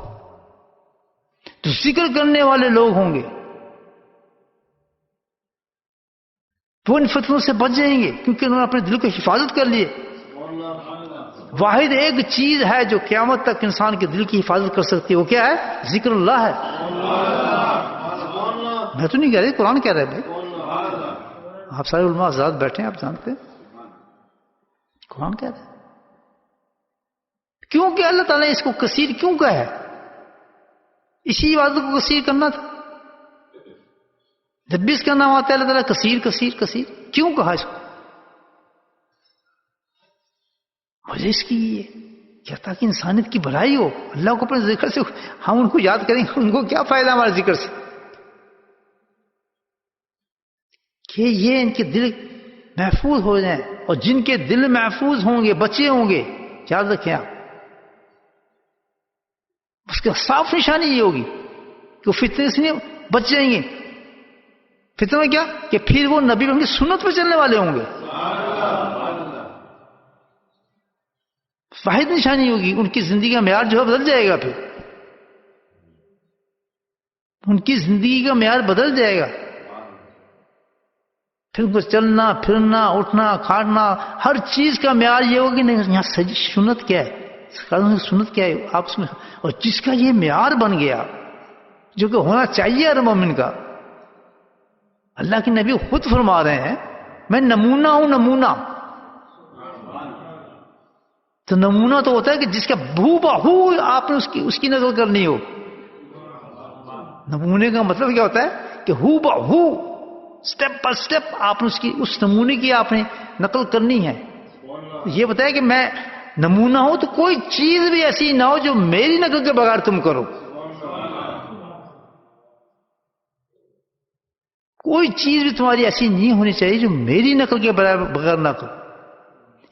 جو ذکر کرنے والے لوگ ہوں گے وہ ان فتنوں سے بچ جائیں گے، کیونکہ انہوں نے اپنے دل کو حفاظت کر لیے. واحد ایک چیز ہے جو قیامت تک انسان کے دل کی حفاظت کر سکتی ہے، وہ کیا ہے؟ ذکر اللہ ہے. میں تو نہیں کہہ رہی، قرآن کہہ رہا ہے بھائی. آپ سارے علماء حضرات بیٹھے ہیں، آپ جانتے ہیں قرآن کہہ رہا ہے. کیوں کہ اللہ تعالیٰ نے اس کو کثیر کیوں کہا ہے؟ اسی عبادت کو کثیر کرنا تھا. جب بھی اس کا نام آتا ہے اللہ تعالیٰ کثیر کثیر کثیر کیوں کہا اس کو؟ وجہ اس کی یہ کیا تاکہ انسانیت کی بھلائی ہو. اللہ کو اپنے ذکر سے ہم ان کو یاد کریں گے، ان کو کیا فائدہ ہمارے ذکر سے؟ کہ یہ ان کے دل محفوظ ہو جائیں، اور جن کے دل محفوظ ہوں گے، بچے ہوں گے، یاد رکھیں آپ، اس کا صاف نشانی یہ ہوگی کہ وہ فتنے سے بچ جائیں گے. فتنہ میں کیا کہ پھر وہ نبی ان کی سنت پہ چلنے والے ہوں گے. واحد نشانی ہوگی، ان کی زندگی کا معیار جو ہے بدل جائے گا. پھر ان کی زندگی کا معیار بدل جائے گا. پھر ان کو چلنا پھرنا اٹھنا کھانا ہر چیز کا معیار یہ ہوگا کہ نہیں یہاں سنت کیا ہے، سنت کیا ہے آپ اس میں. اور جس کا یہ معیار بن گیا جو کہ ہونا چاہیے ہر مومن کا. اللہ کے نبی خود فرما رہے ہیں میں نمونہ ہوں. نمونہ تو نمونہ تو ہوتا ہے کہ جس کا بہو بہو آپ نے اس کی نقل کرنی ہو. نمونے کا مطلب کیا ہوتا ہے کہ ہو بہو سٹیپ پر سٹیپ آپ نے اس نمونے کی آپ نے نقل کرنی ہے. یہ بتایا کہ میں نمونہ ہوں تو کوئی چیز بھی ایسی نہ ہو جو میری نقل کے بغیر تم کرو. کوئی چیز بھی تمہاری ایسی نہیں ہونی چاہیے جو میری نقل کے بغیر نہ کرو.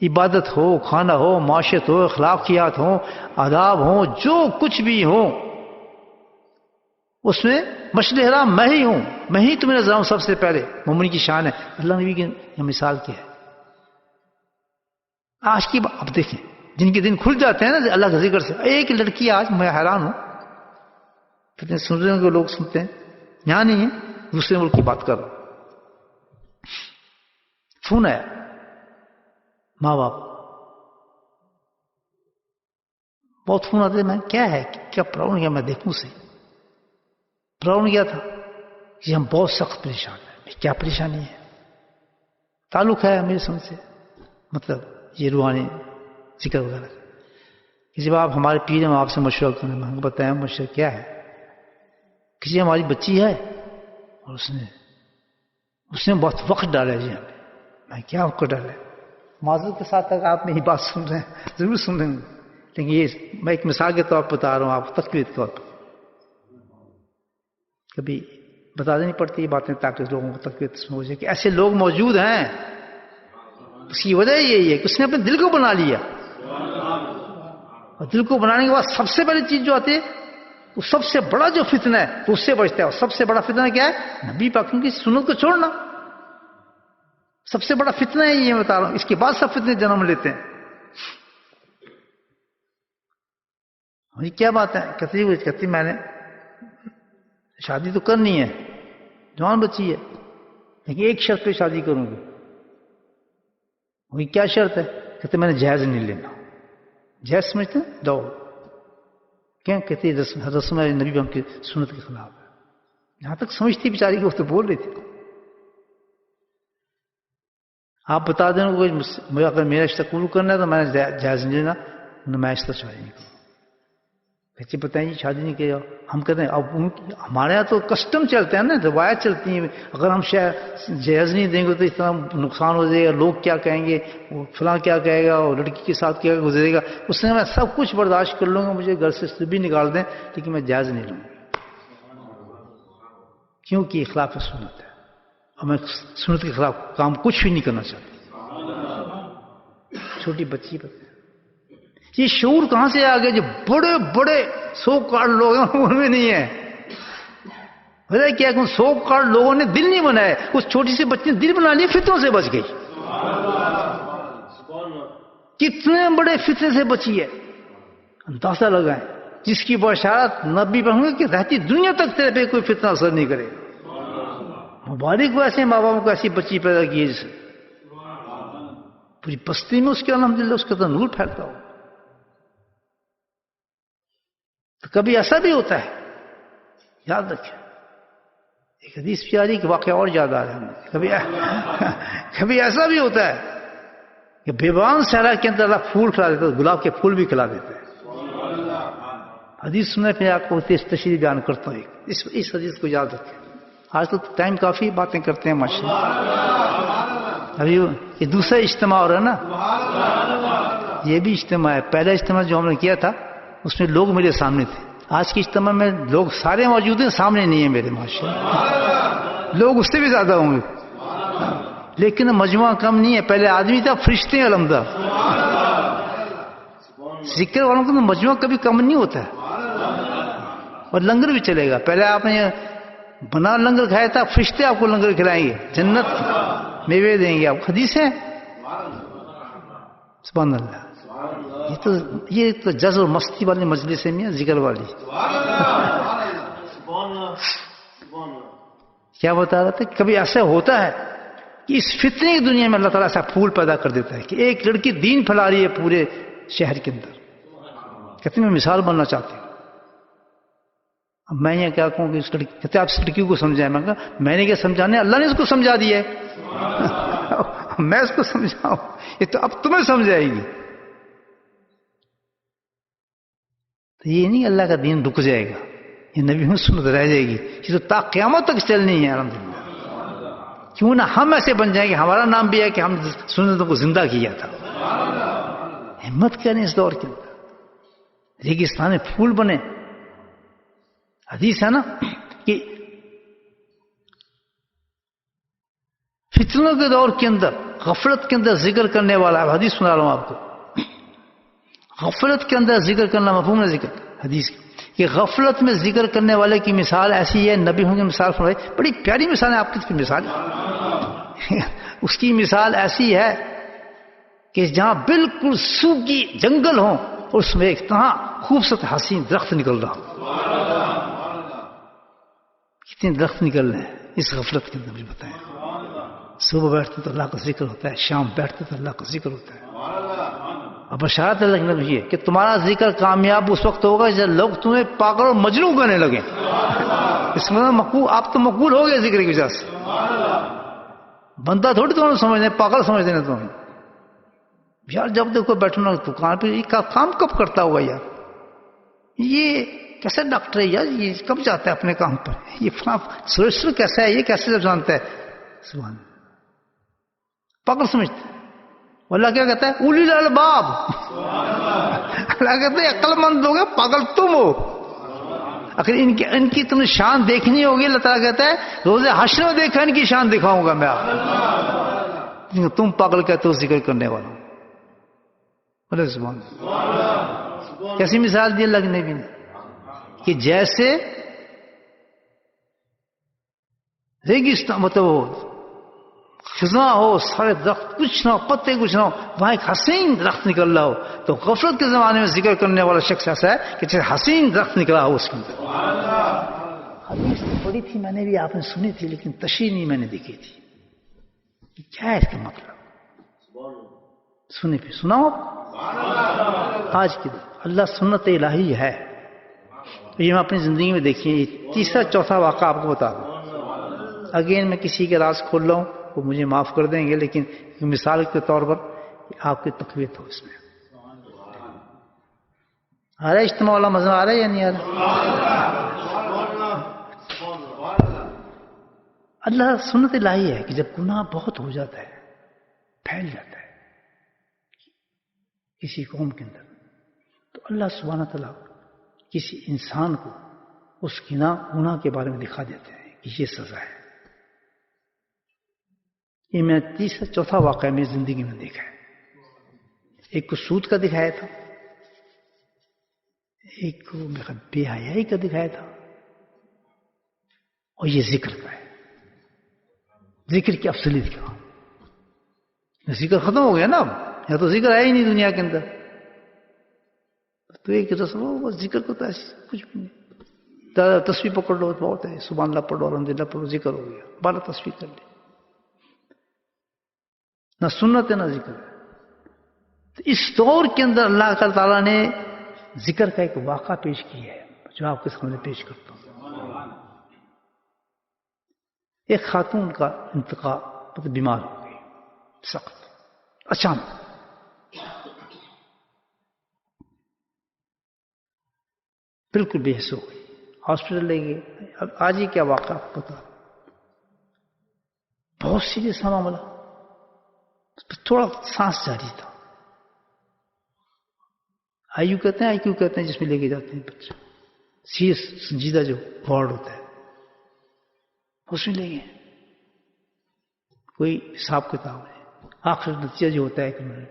عبادت ہو، کھانا ہو، معاشرت ہو، اخلاقیات ہو، آداب ہو، جو کچھ بھی ہو اس میں مشعل حرام میں ہی ہوں، میں ہی تمہیں نظر ہوں. سب سے پہلے مومن کی شان ہے. اللہ نبی کی مثال کیا ہے؟ آج کی اب دیکھیں جن کے دن کھل جاتے ہیں نا اللہ کے ذکر سے. ایک لڑکی آج میں حیران ہوں، سن رہے ہوں کہ لوگ سنتے ہیں، یہاں نہیں ہے، دوسرے ملک کی بات کر رہا ہوں. فون آیا، ماں باپ بہت فون آتے ہیں. میں کیا ہے، کیا پرابلم کیا، میں دیکھوں سے پرابلم کیا تھا کہ ہم بہت سخت پریشان ہیں. کیا پریشانی ہے؟ تعلق ہے میرے سن سے، مطلب یہ روحانی ذکر وغیرہ کہ جب آپ ہمارے پیر ہم آپ سے مشورہ کریں، ہم بتائیں مشورہ کیا ہے. کسی ہماری بچی ہے اور اس نے بہت وقت ڈالا جی ہمیں. میں کیا وقت ڈالا ہے؟ معذرت کے ساتھ اگر آپ میری بات سن رہے ہیں ضرور سن رہے ہیں، لیکن یہ میں ایک مثال کے طور پر بتا رہا ہوں آپ تقویت کے طور پر. کبھی بتا دینی پڑتی ہے باتیں تاکہ لوگوں کو تقویت ہو جائے کہ ایسے لوگ موجود ہیں. اس کی وجہ یہی ہے کہ اس نے اپنے دل کو بنا لیا، اور دل کو بنانے کے بعد سب سے پہلی چیز جو آتی ہے وہ سب سے بڑا جو فتنہ ہے وہ اس سے بچتا ہے. اور سب سے بڑا فتنہ کیا ہے؟ نبی پاک کی سنت کو چھوڑنا. سب سے بڑا فتنہ ہے یہ بتا رہا ہوں. اس کے بعد سب فتنے جنم لیتے ہیں. یہ کیا بات ہے؟ کہتی میں نے شادی تو کرنی ہے، جوان بچی ہے، لیکن ایک شرط پہ شادی کروں گی. وہی کیا شرط ہے؟ کہتے میں نے جائز نہیں لینا. جائز سمجھتے ہیں دو کیا کہتے رسم نبی ہم کی سنت کے خلاف ہے. جہاں تک سمجھتی بیچاری کی وہ تو بول رہی تھی. آپ بتا دیں مجھے اگر میرا رشتہ قبول کرنا ہے تو میں نے جائز نہیں لینا, میں رشتہ شادی نہیں کروں. بچے بتائیں جی شادی نہیں کیا. ہم کہتے ہیں اب ہمارے یہاں تو کسٹم چلتا ہے نا, روایت چلتی ہیں. اگر ہم جائز نہیں دیں گے تو اتنا نقصان ہو جائے گا, لوگ کیا کہیں گے, وہ فلاں کیا کہے گا, اور لڑکی کے ساتھ کیا گزرے گا. اس سے میں سب کچھ برداشت کر لوں گا, مجھے گھر سے بھی نکال دیں لیکن میں جائز نہیں لوں گا, کیونکہ یہ خلاف سنت ہے اور میں سنت کے خلاف کام کچھ بھی نہیں کرنا چاہتا. چھوٹی بچی پر یہ شعور کہاں سے آ گیا؟ جو بڑے بڑے سو کارڈ لوگ ہیں ان میں نہیں ہے. کیا کہ سو کارڈ لوگوں نے دل نہیں بنایا, اس چھوٹی سی بچی نے دل بنا لیا, فتنوں سے بچ گئی. کتنے بڑے فتنے سے بچی ہے اندازہ لگائیں. جس کی بشارت نبی پر ہوں کہ رہتی دنیا تک تیرے پہ کوئی فتنہ اثر نہیں کرے. مبارک کو ایسے ماں باپ کو ایسی بچی پیدا کی ہے جسے پوری بستی میں اس کے الحمدللہ اس کا تو نور پھیلتا ہو. تو کبھی ایسا بھی ہوتا ہے, یاد رکھیں. ایک حدیث پیاری کہ واقعہ اور یاد آ رہا ہے ہمیں. کبھی ایسا بھی ہوتا ہے کہ بیابان صحرا کے اندر اللہ پھول کھلا دیتا ہے, گلاب کے پھول بھی کھلا دیتا ہے. حدیث سننے پہ آپ کو تشریح بیان کرتا ہوں. اس حدیث کو یاد رکھیں. آج تو ٹائم کافی باتیں کرتے ہیں ماشاءاللہ. ابھی یہ دوسرا اجتماع ہو رہا ہے نا, یہ بھی اجتماع ہے. پہلا اجتماع جو ہم نے کیا تھا اس میں لوگ میرے سامنے تھے. آج کے اجتماع میں لوگ سارے موجود ہیں, سامنے نہیں ہیں میرے ماشاءاللہ. لوگ اس سے بھی زیادہ ہوں گے لیکن مجموعہ کم نہیں ہے. پہلے آدمی تھا, فرشتے ہیں الحمدہ. ذکر والوں کا تو مجموعہ کبھی کم نہیں ہوتا ہے. اور لنگر بھی چلے گا. پہلے آپ نے بنا لنگر کھایا تھا, فرشتے آپ کو لنگر کھلائیں گے, جنت میوے دیں گے آپ. حدیث ہے سبحان اللہ. یہ تو جذب اور مستی والی مجلس ہے میاں, ذکر والی. کیا بتا رہا تھا؟ کبھی ایسا ہوتا ہے کہ اس فتنے کی دنیا میں اللہ تعالیٰ ایسا پھول پیدا کر دیتا ہے کہ ایک لڑکی دین پھیلا رہی ہے پورے شہر کے اندر. کہتے میں مثال بننا چاہتی ہوں. اب میں یہ کیا کہوں کہ اس لڑکی, کہتے آپ اس لڑکی کو سمجھائیں. میں کہا میں نے کیا سمجھانے, اللہ نے اس کو سمجھا دیا ہے. میں اس کو سمجھاؤں, یہ تو اب تمہیں سمجھائے گی. تو یہ نہیں اللہ کا دین رک جائے گا, یہ نبی سنت رہ جائے گی. یہ تو تا قیامت تک چلنی ہے الحمدللہ. کیوں نہ ہم ایسے بن جائیں گے, ہمارا نام بھی ہے کہ ہم سنتوں کو زندہ کیا تھا. ہمت کریں اس دور کے اندر, ریگستان میں پھول بنے. حدیث ہے نا کہ فتنوں کے دور کے اندر غفلت کے اندر ذکر کرنے والا, حدیث سنا رہا ہوں آپ کو. غفلت کے اندر ذکر کرنا, مفہوم ہے ذکر حدیث کہ غفلت میں ذکر کرنے والے کی مثال ایسی ہے. نبی ہوں کی مثال فرمائی, بڑی پیاری مثال ہے آپ کی مثال. اس کی مثال ایسی ہے کہ جہاں بالکل سوکھی جنگل ہو اور اس میں ایک طرح خوبصورت حسین درخت نکل رہا ہو. کتنے درخت نکل رہے ہیں اس غفلت کے اندر, مجھے بتائیں. صبح بیٹھتے تو اللہ کا ذکر ہوتا ہے, شام بیٹھتے تو اللہ کا ذکر ہوتا ہے. اب بشارت اللہ کی نبی ہے کہ تمہارا ذکر کامیاب اس وقت ہوگا جب لوگ تمہیں پاگل اور مجنوں کرنے لگے. اس میں آپ تو مقبول ہو گئے ذکر کی وجہ سے. بندہ تھوڑی تمہیں سمجھنے, پاگل سمجھتے ہیں تمہیں. یار جب دیکھو بیٹھنا دکان پہ, یہ کام کب کرتا ہوگا یار, یہ کیسا ڈاکٹر ہے یار, یہ کب جاتا ہے اپنے کام پر, یہ سوریشور کیسا ہے, یہ کیسے جب جانتا ہے. سبحان پاگل سمجھتے. اللہ کیا کہتا ہے, اولی الالباب. اللہ کہتا ہے عقل مند لوگ ہیں, پاگل تم ہو. اگر ان کی تمہیں شان دیکھنی ہوگی, اللہ تعالیٰ کہتا ہے روز حشر میں دیکھا ان کی شان دکھاؤں گا میں آپ. تم پاگل کہتے ہو ذکر کرنے والا. سبحان کیسی مثال دی اللہ کے نبی نے کہ جیسے ریگستان مطلب خزاں ہو, سارے درخت کچھ نہ ہو, پتے کچھ نہ ہو, وہاں ایک حسین درخت نکل رہا ہو. تو غفلت کے زمانے میں ذکر کرنے والا شخص ایسا ہے کہ جیسے حسین درخت نکلا ہو اس کے اندر. حدیث پڑھی تھی میں نے بھی, آپ نے سنی تھی, لیکن تشریح نہیں میں نے دیکھی تھی. کیا ہے اس کا مطلب؟ سنے پھر سناؤ آج کی اللہ سنت الہی ہے. یہ میں اپنی زندگی میں دیکھی ہے. تیسرا چوتھا واقعہ آپ کو بتا دوں. اگین میں کسی کے راز کھول رہا ہوں, وہ مجھے معاف کر دیں گے, لیکن مثال کے طور پر آپ کی تقویت ہو اس میں. آ رہا ہے اجتماع والا مزہ آ رہا ہے یا نہیں آ رہا؟ اللہ سنت الہی ہے کہ جب گناہ بہت ہو جاتا ہے, پھیل جاتا ہے کسی قوم کے اندر, تو اللہ سبحانہ تعالیٰ کسی انسان کو اس گناہ کے بارے میں دکھا دیتے ہیں کہ یہ سزا ہے. یہ میں تیسرا چوتھا واقعہ میری زندگی میں دیکھا ہے. ایک کو سود کا دکھایا تھا, ایک کو بے حیائی کا دکھایا تھا, اور یہ ذکر کا ہے. ذکر کی افضلیت کیا؟ ذکر ختم ہو گیا نا اب, یا تو ذکر ہے ہی نہیں دنیا کے اندر. تو ایک رسم ہو ذکر کو تو ایسے کچھ بھی نہیں. تصویر پکڑ لو بہت ہے, سبحان اللہ پڑھو, الحمدللہ پڑھو, ذکر ہو گیا. 12 تصویر کر لی. نہ سنت ہے نہ ذکر ہے. تو اس دور کے اندر اللہ تعالیٰ نے ذکر کا ایک واقعہ پیش کیا ہے جو آپ کے سامنے پیش کرتا ہوں. ایک خاتون کا انتقال, بیمار ہو گئی سخت, اچانک. بالکل بے حس ہو گئی, ہاسپٹل لے گئے. اب آج ہی کیا واقعہ پتا, بہت سیریس تھا معاملہ, تھوڑا سانس جاری تھا. آئی یو کہتے ہیں جس میں لے کے جاتے ہیں بچے, سیریس سنجیدہ جو وارڈ ہوتا ہے اس میں لے گئے. کوئی حساب کتاب ہے, آخر نتیجہ جو ہوتا ہے کہ میں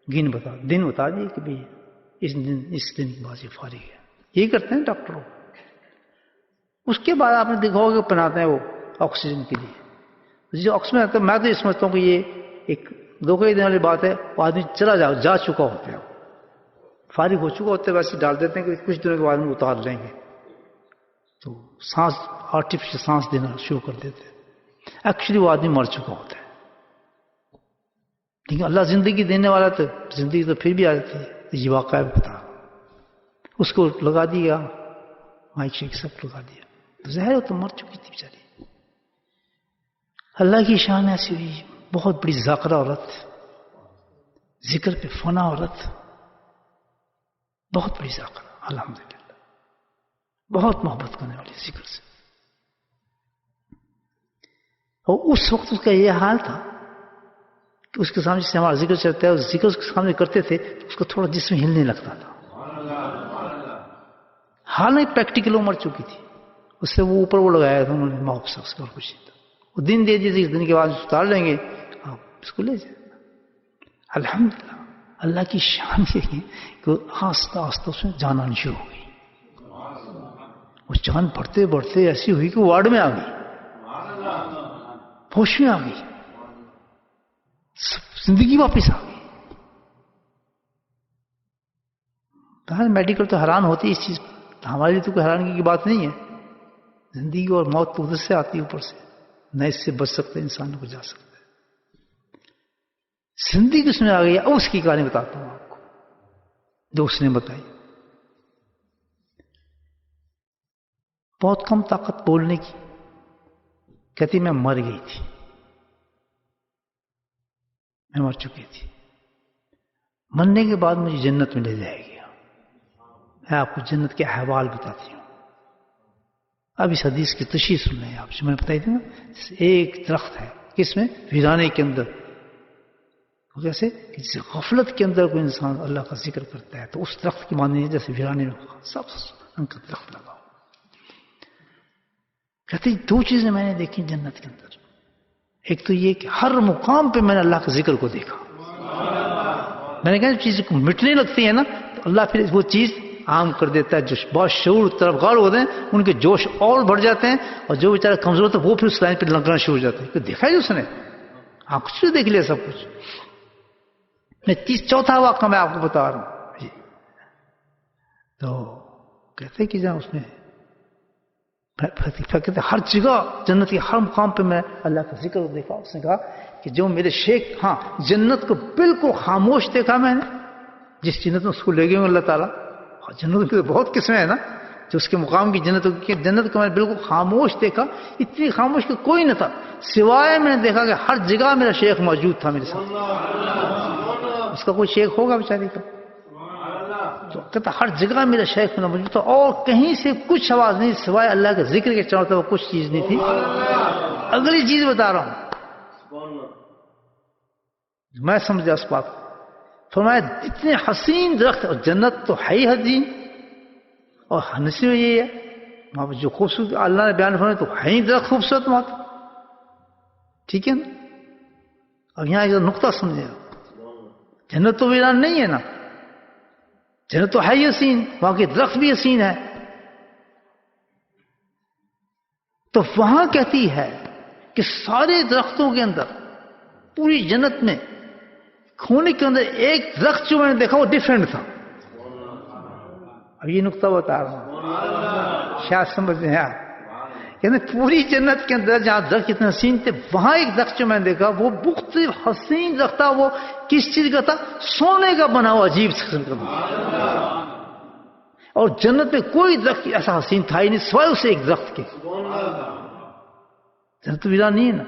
دن بتا دیے کہ بھئی اس دن کے بعد یہ فارغ ہے. یہی کرتے ہیں ڈاکٹروں. اس کے بعد آپ نے دیکھا ہوگا کہ پہناتے ہیں وہ آکسیجن کے لیے. جو آکسیجن آتا ہے, میں تو یہ سمجھتا ہوں کہ یہ ایک دھوکے دینے والی بات ہے. وہ آدمی چلا جا چکا ہوتا ہے, فارغ ہو چکا ہوتا ہے, ویسے ڈال دیتے ہیں کہ کچھ دنوں کے بعد میں اتار لیں گے. تو سانس آرٹیفیشل سانس دینا شروع کر دیتے ہیں. ایکچولی وہ آدمی مر چکا ہوتا ہے. لیکن اللہ زندگی دینے والا, تو زندگی تو پھر بھی آ جاتی ہے. یہ واقعہ بتا, اس کو لگا دیا مائک شیک سب لگا دیا. ظاہر ہے تو مر چکی تھی بیچاری. اللہ کی شان ایسی ہوئی, بہت بڑی ذاکرہ عورت, ذکر پہ فنا عورت, بہت بڑی ذاکرہ, الحمدللہ بہت محبت کرنے والی ذکر سے. اور اس وقت اس کا یہ حال تھا کہ اس کے سامنے سے ہمارا ذکر چلتا ہے, اور ذکر اس کے سامنے کرتے تھے تو اس کو تھوڑا جسم ہلنے لگتا تھا. حالانکہ پریکٹیکل وہ مر چکی تھی. اس سے وہ اوپر وہ لگایا تھا انہوں نے ماؤس سے, اور کچھ نہیں تھا. وہ دن دے دیے تھے, اس دن کے بعد اتار لیں گے, آپ اس کو لے جائیں. الحمدللہ اللہ کی شان یہ ہے کہ آہستہ آہستہ اس میں جان آنی شروع ہو گئی. وہ جان بڑھتے بڑھتے ایسی ہوئی کہ وارڈ میں آ گئی, ہوش میں آ گئی, زندگی واپس آ گئی. میڈیکل تو حیران ہوتی ہے اس چیز پر, ہمارے لیے تو کوئی حیرانگی کی بات نہیں ہے. زندگی اور موت تو ادھر سے آتی ہے اوپر سے, نہ اس سے بچ سکتے انسان کو جا سکتا ہے. زندگی اس میں آ گئی. اس کی کہانی بتاتا ہوں آپ کو جو اس نے بتائی. بہت کم طاقت بولنے کی, کہتی میں مر گئی تھی, میں مر چکی تھی. مرنے کے بعد مجھے جنت میں لے جائے گی. میں آپ کو جنت کے احوال بتاتی ہوں. اب اس حدیث کی تشریح سن لیں آپ, جو میں نے بتائی تھی نا. ایک درخت ہے, کس میں؟ ویرانے کے اندر. وہ کیسے کہ جس غفلت کے اندر کوئی انسان اللہ کا ذکر کرتا ہے تو اس درخت کی معنی ہے جیسے ویرانے میں سب رنگ کا درخت لگا. کہتے ہیں 2 چیزیں میں نے دیکھی جنت کے اندر. ایک تو یہ کہ ہر مقام پہ میں نے اللہ کے ذکر کو دیکھا. میں نے کہا جب چیزیں مٹنے لگتی ہیں نا تو اللہ پھر وہ چیز عام کر دیتا ہے. جو بہت شعور طلبگار ہوتے ہیں ان کے جوش اور بڑھ جاتے ہیں, اور جو بیچارے کمزور ہوتے ہیں وہ پھر اس لائن پہ لگنا شروع ہو جاتے ہیں کہ دیکھا ہی اس نے, آپ کچھ بھی دیکھ لیا سب کچھ. میں چوتھا واقعہ میں آپ کو بتا رہا ہوں. تو کہتے کہ جہاں اس نے کہتے ہر جگہ جنت کے ہر مقام پہ میں اللہ کا ذکر دیکھا. اس نے کہا کہ جو میرے شیخ، ہاں جنت کو بالکل خاموش دیکھا میں نے، جس جنت میں اس کو لے گئے اللہ تعالیٰ. جنت کی بہت قسمیں ہیں نا، جو اس کے مقام کی جنت کو میں نے بالکل خاموش دیکھا، اتنی خاموش کہ کوئی نہ تھا، سوائے میں نے دیکھا کہ ہر جگہ میرا شیخ موجود تھا میرے ساتھ. اس کا کوئی شیخ ہوگا بیچارے کا؟ تو کہتا ہر جگہ میرا شیخ میرا موجود تھا، اور کہیں سے کچھ آواز نہیں سوائے اللہ کے ذکر کے چاروں طرف کچھ چیز نہیں تھی. اگلی چیز بتا رہا ہوں، میں سمجھا اس بات کو. فرمایا اتنے حسین درخت، اور جنت تو ہے ہی حسین، اور ہنسی میں یہ ہے وہاں پہ جو خوبصورت اللہ نے بیان فرمایا تو ہے ہی درخت خوبصورت وہاں. ٹھیک ہے نا؟ اب یہاں ایک نقطہ سمجھے، جنت تو ویران نہیں ہے نا، جنت تو ہے ہی حسین، وہاں کے درخت بھی حسین ہے. تو وہاں کہتی ہے کہ سارے درختوں کے اندر پوری جنت میں کھونے کے اندر ایک درخت جو میں نے دیکھا وہ ڈیفرنٹ تھا. اب یہ نقطہ بتا رہا ہوں، شاید سمجھ میں آیا. یعنی پوری جنت کے اندر جہاں درخت اتنے حسین تھے، وہاں ایک درخت جو میں نے دیکھا وہ مختلف حسین درخت تھا. وہ کس چیز کا تھا؟ سونے کا بنا ہوا عجیب قسم کا. اور جنت میں کوئی درخت ایسا حسین تھا ہی نہیں سوائے اسے ایک درخت کے. جنت ویران نہیں ہے نا.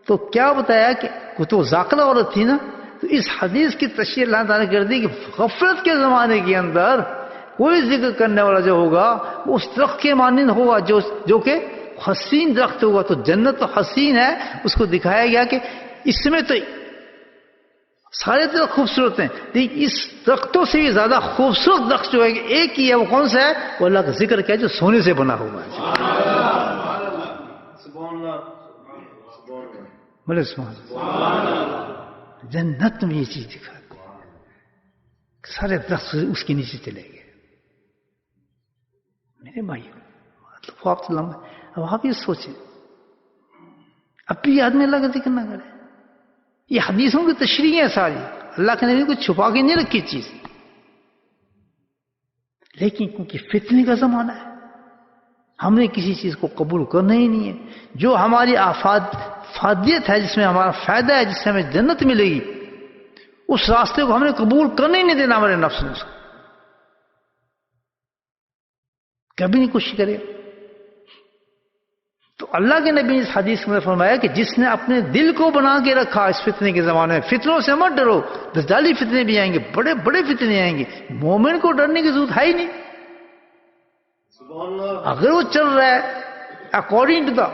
تو کیا بتایا کہ وہ تو ذاکرہ عورت تھی نا. تو اس حدیث کی تشریح اللہ تعالیٰ نے کر دی کہ غفلت کے زمانے کے اندر کوئی ذکر کرنے والا جو ہوگا وہ اس درخت کے مانند ہوگا جو کہ حسین درخت ہوگا. تو جنت تو حسین ہے، اس کو دکھایا گیا کہ اس میں تو سارے درخت خوبصورت ہیں، لیکن اس درختوں سے بھی زیادہ خوبصورت درخت جو ہے کہ ایک ہی ہے. وہ کون سا ہے؟ وہ اللہ کا ذکر کیا ہے جو سونے سے بنا ہوا ہے. بولے سبحان اللہ. جنت میں یہ چیز دکھا، سارے درخت اس کے نیچے چلے گئے. میرے بھائی آپ تو لمبا، اب آپ یہ سوچیں اب بھی آدمی اللہ کا ذکر نہ کرے. یہ حدیثوں کی تشریح ہے ساری، اللہ کے نبی کو چھپا کے نہیں رکھی چیز. لیکن کیونکہ فتنے کا زمانہ ہے، ہم نے کسی چیز کو قبول کرنا ہی نہیں ہے. جو ہماری افادیت ہے، جس میں ہمارا فائدہ ہے، جس سے ہمیں جنت ملے گی، اس راستے کو ہم نے قبول کرنے ہی نہیں دینا. ہمارے نفس نے اس کو کبھی نہیں کوشش کرے. تو اللہ کے نبی نے اس حدیث میں فرمایا کہ جس نے اپنے دل کو بنا کے رکھا اس فتنے کے زمانے میں، فتنوں سے مت ڈرو، دجالی فتنے بھی آئیں گے، بڑے بڑے فتنے آئیں گے. مومن کو ڈرنے کی ضرورت ہے ہی نہیں. اگر وہ چل رہا ہے according to the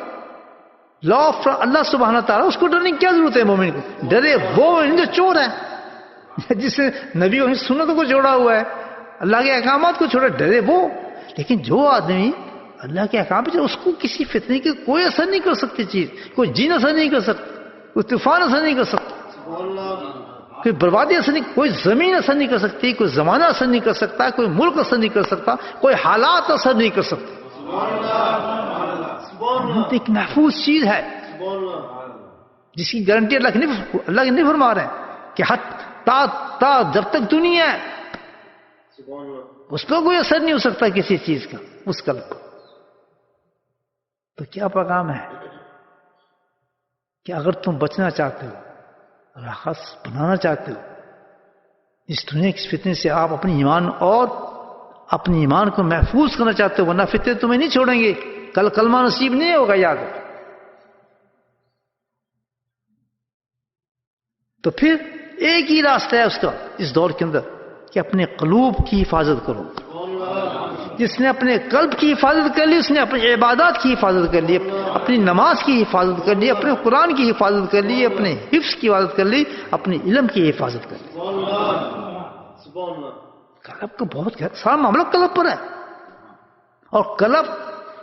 law of Allah سبحانہ تعالیٰ، اس کو ڈرنے کی کیا ضرورت ہے؟ مومن کو ڈرے وہ جو چور ہے، جس نے نبی اور سنتوں کو جوڑا ہوا ہے، اللہ کے احکامات کو چھوڑا، ڈرے وہ. لیکن جو آدمی اللہ کے احکام پہ اس کو کسی فتنے کی کوئی اثر نہیں کر سکتی چیز، کوئی جین اثر نہیں کر سکتا، کوئی طوفان اثر نہیں کر سکتا، کوئی بربادی اثر نہیں، کوئی زمین اثر نہیں کر سکتی، کوئی زمانہ اثر نہیں کر سکتا، کوئی ملک اثر نہیں کر سکتا، کوئی حالات اثر نہیں کر سکتے. ایک محفوظ چیز ہے جس کی گارنٹی اللہ کے نہیں فرما رہے ہیں کہ تا جب تک دنیا ہے اس پر کوئی اثر نہیں ہو سکتا کسی چیز کا اس قلب کو. تو کیا پیغام ہے کہ اگر تم بچنا چاہتے ہو، راحت بنانا چاہتے ہو اس دنیا کی فتنے سے، آپ اپنی ایمان کو محفوظ کرنا چاہتے ہو، ورنہ فتنے تمہیں نہیں چھوڑیں گے. کل کلمہ نصیب نہیں ہوگا، یاد رکھو. تو پھر ایک ہی راستہ ہے اس کا اس دور کے اندر کہ اپنے قلوب کی حفاظت کرو. جس نے اپنے قلب کی حفاظت کر لی، اس نے اپنی عبادات کی حفاظت کر لی، اپنی نماز کی حفاظت کر لی، اپنے قرآن کی حفاظت کر لی، اپنے حفظ کی حفاظت کر لی، اپنے علم کی حفاظت کر لی. قلب کا بہت سارا معاملہ قلب پر ہے. اور قلب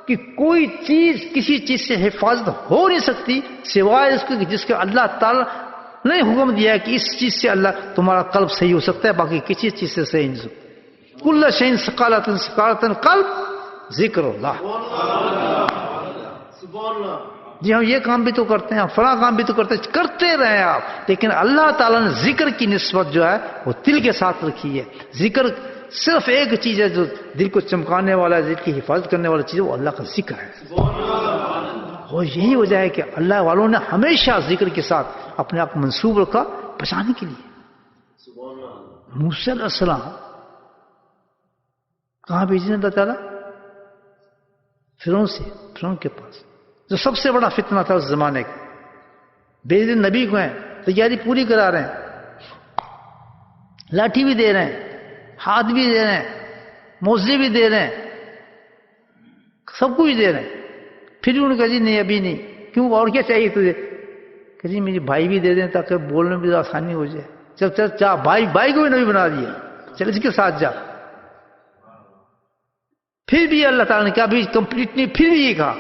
کی کوئی چیز کسی چیز سے حفاظت ہو نہیں سکتی سوائے اس کو جس کے اللہ تعالی نے حکم دیا ہے کہ اس چیز سے اللہ تمہارا قلب صحیح ہو سکتا ہے، باقی کسی چیز سے صحیح نہیں سکتا. کل شیء سقالۃ قلب ذکر اللہ. جی ہم یہ کام بھی تو کرتے ہیں، فلاں کام بھی تو کرتے رہے آپ، لیکن اللہ تعالیٰ نے ذکر کی نسبت جو ہے وہ دل کے ساتھ رکھی ہے. ذکر صرف ایک چیز ہے جو دل کو چمکانے والا ہے، دل کی حفاظت کرنے والا چیز ہے، وہ اللہ کا ذکر ہے. اور یہی وجہ ہے کہ اللہ والوں نے ہمیشہ ذکر کے ساتھ اپنے آپ کو منسوب رکھا بچانے کے لیے. موسیٰ علیہ السلام کہاں بھیجنے اللہ تعالیٰ؟ فرعون کے پاس، جو سب سے بڑا فتنہ تھا اس زمانے کا. بھیجنے نبی کو ہیں، تیاری پوری کرا رہے ہیں، لاٹھی بھی دے رہے ہیں، ہاتھ بھی دے رہے ہیں، موزے بھی دے رہے ہیں، سب کچھ دے رہے ہیں. پھر انہوں نے کہا جی نہیں ابھی نہیں. کیوں؟ اور کیا چاہیے تجھے؟ کہ جی میری بھائی بھی دے دیں تاکہ بولنے میں بھی آسانی ہو جائے. چل چل جا، بھائی کو بھی نبی بنا دیا، چل اس کے ساتھ جا. پھر بھی اللہ تعالیٰ نے کہا بھی کمپلیٹ نہیں، پھر بھی یہ کہا،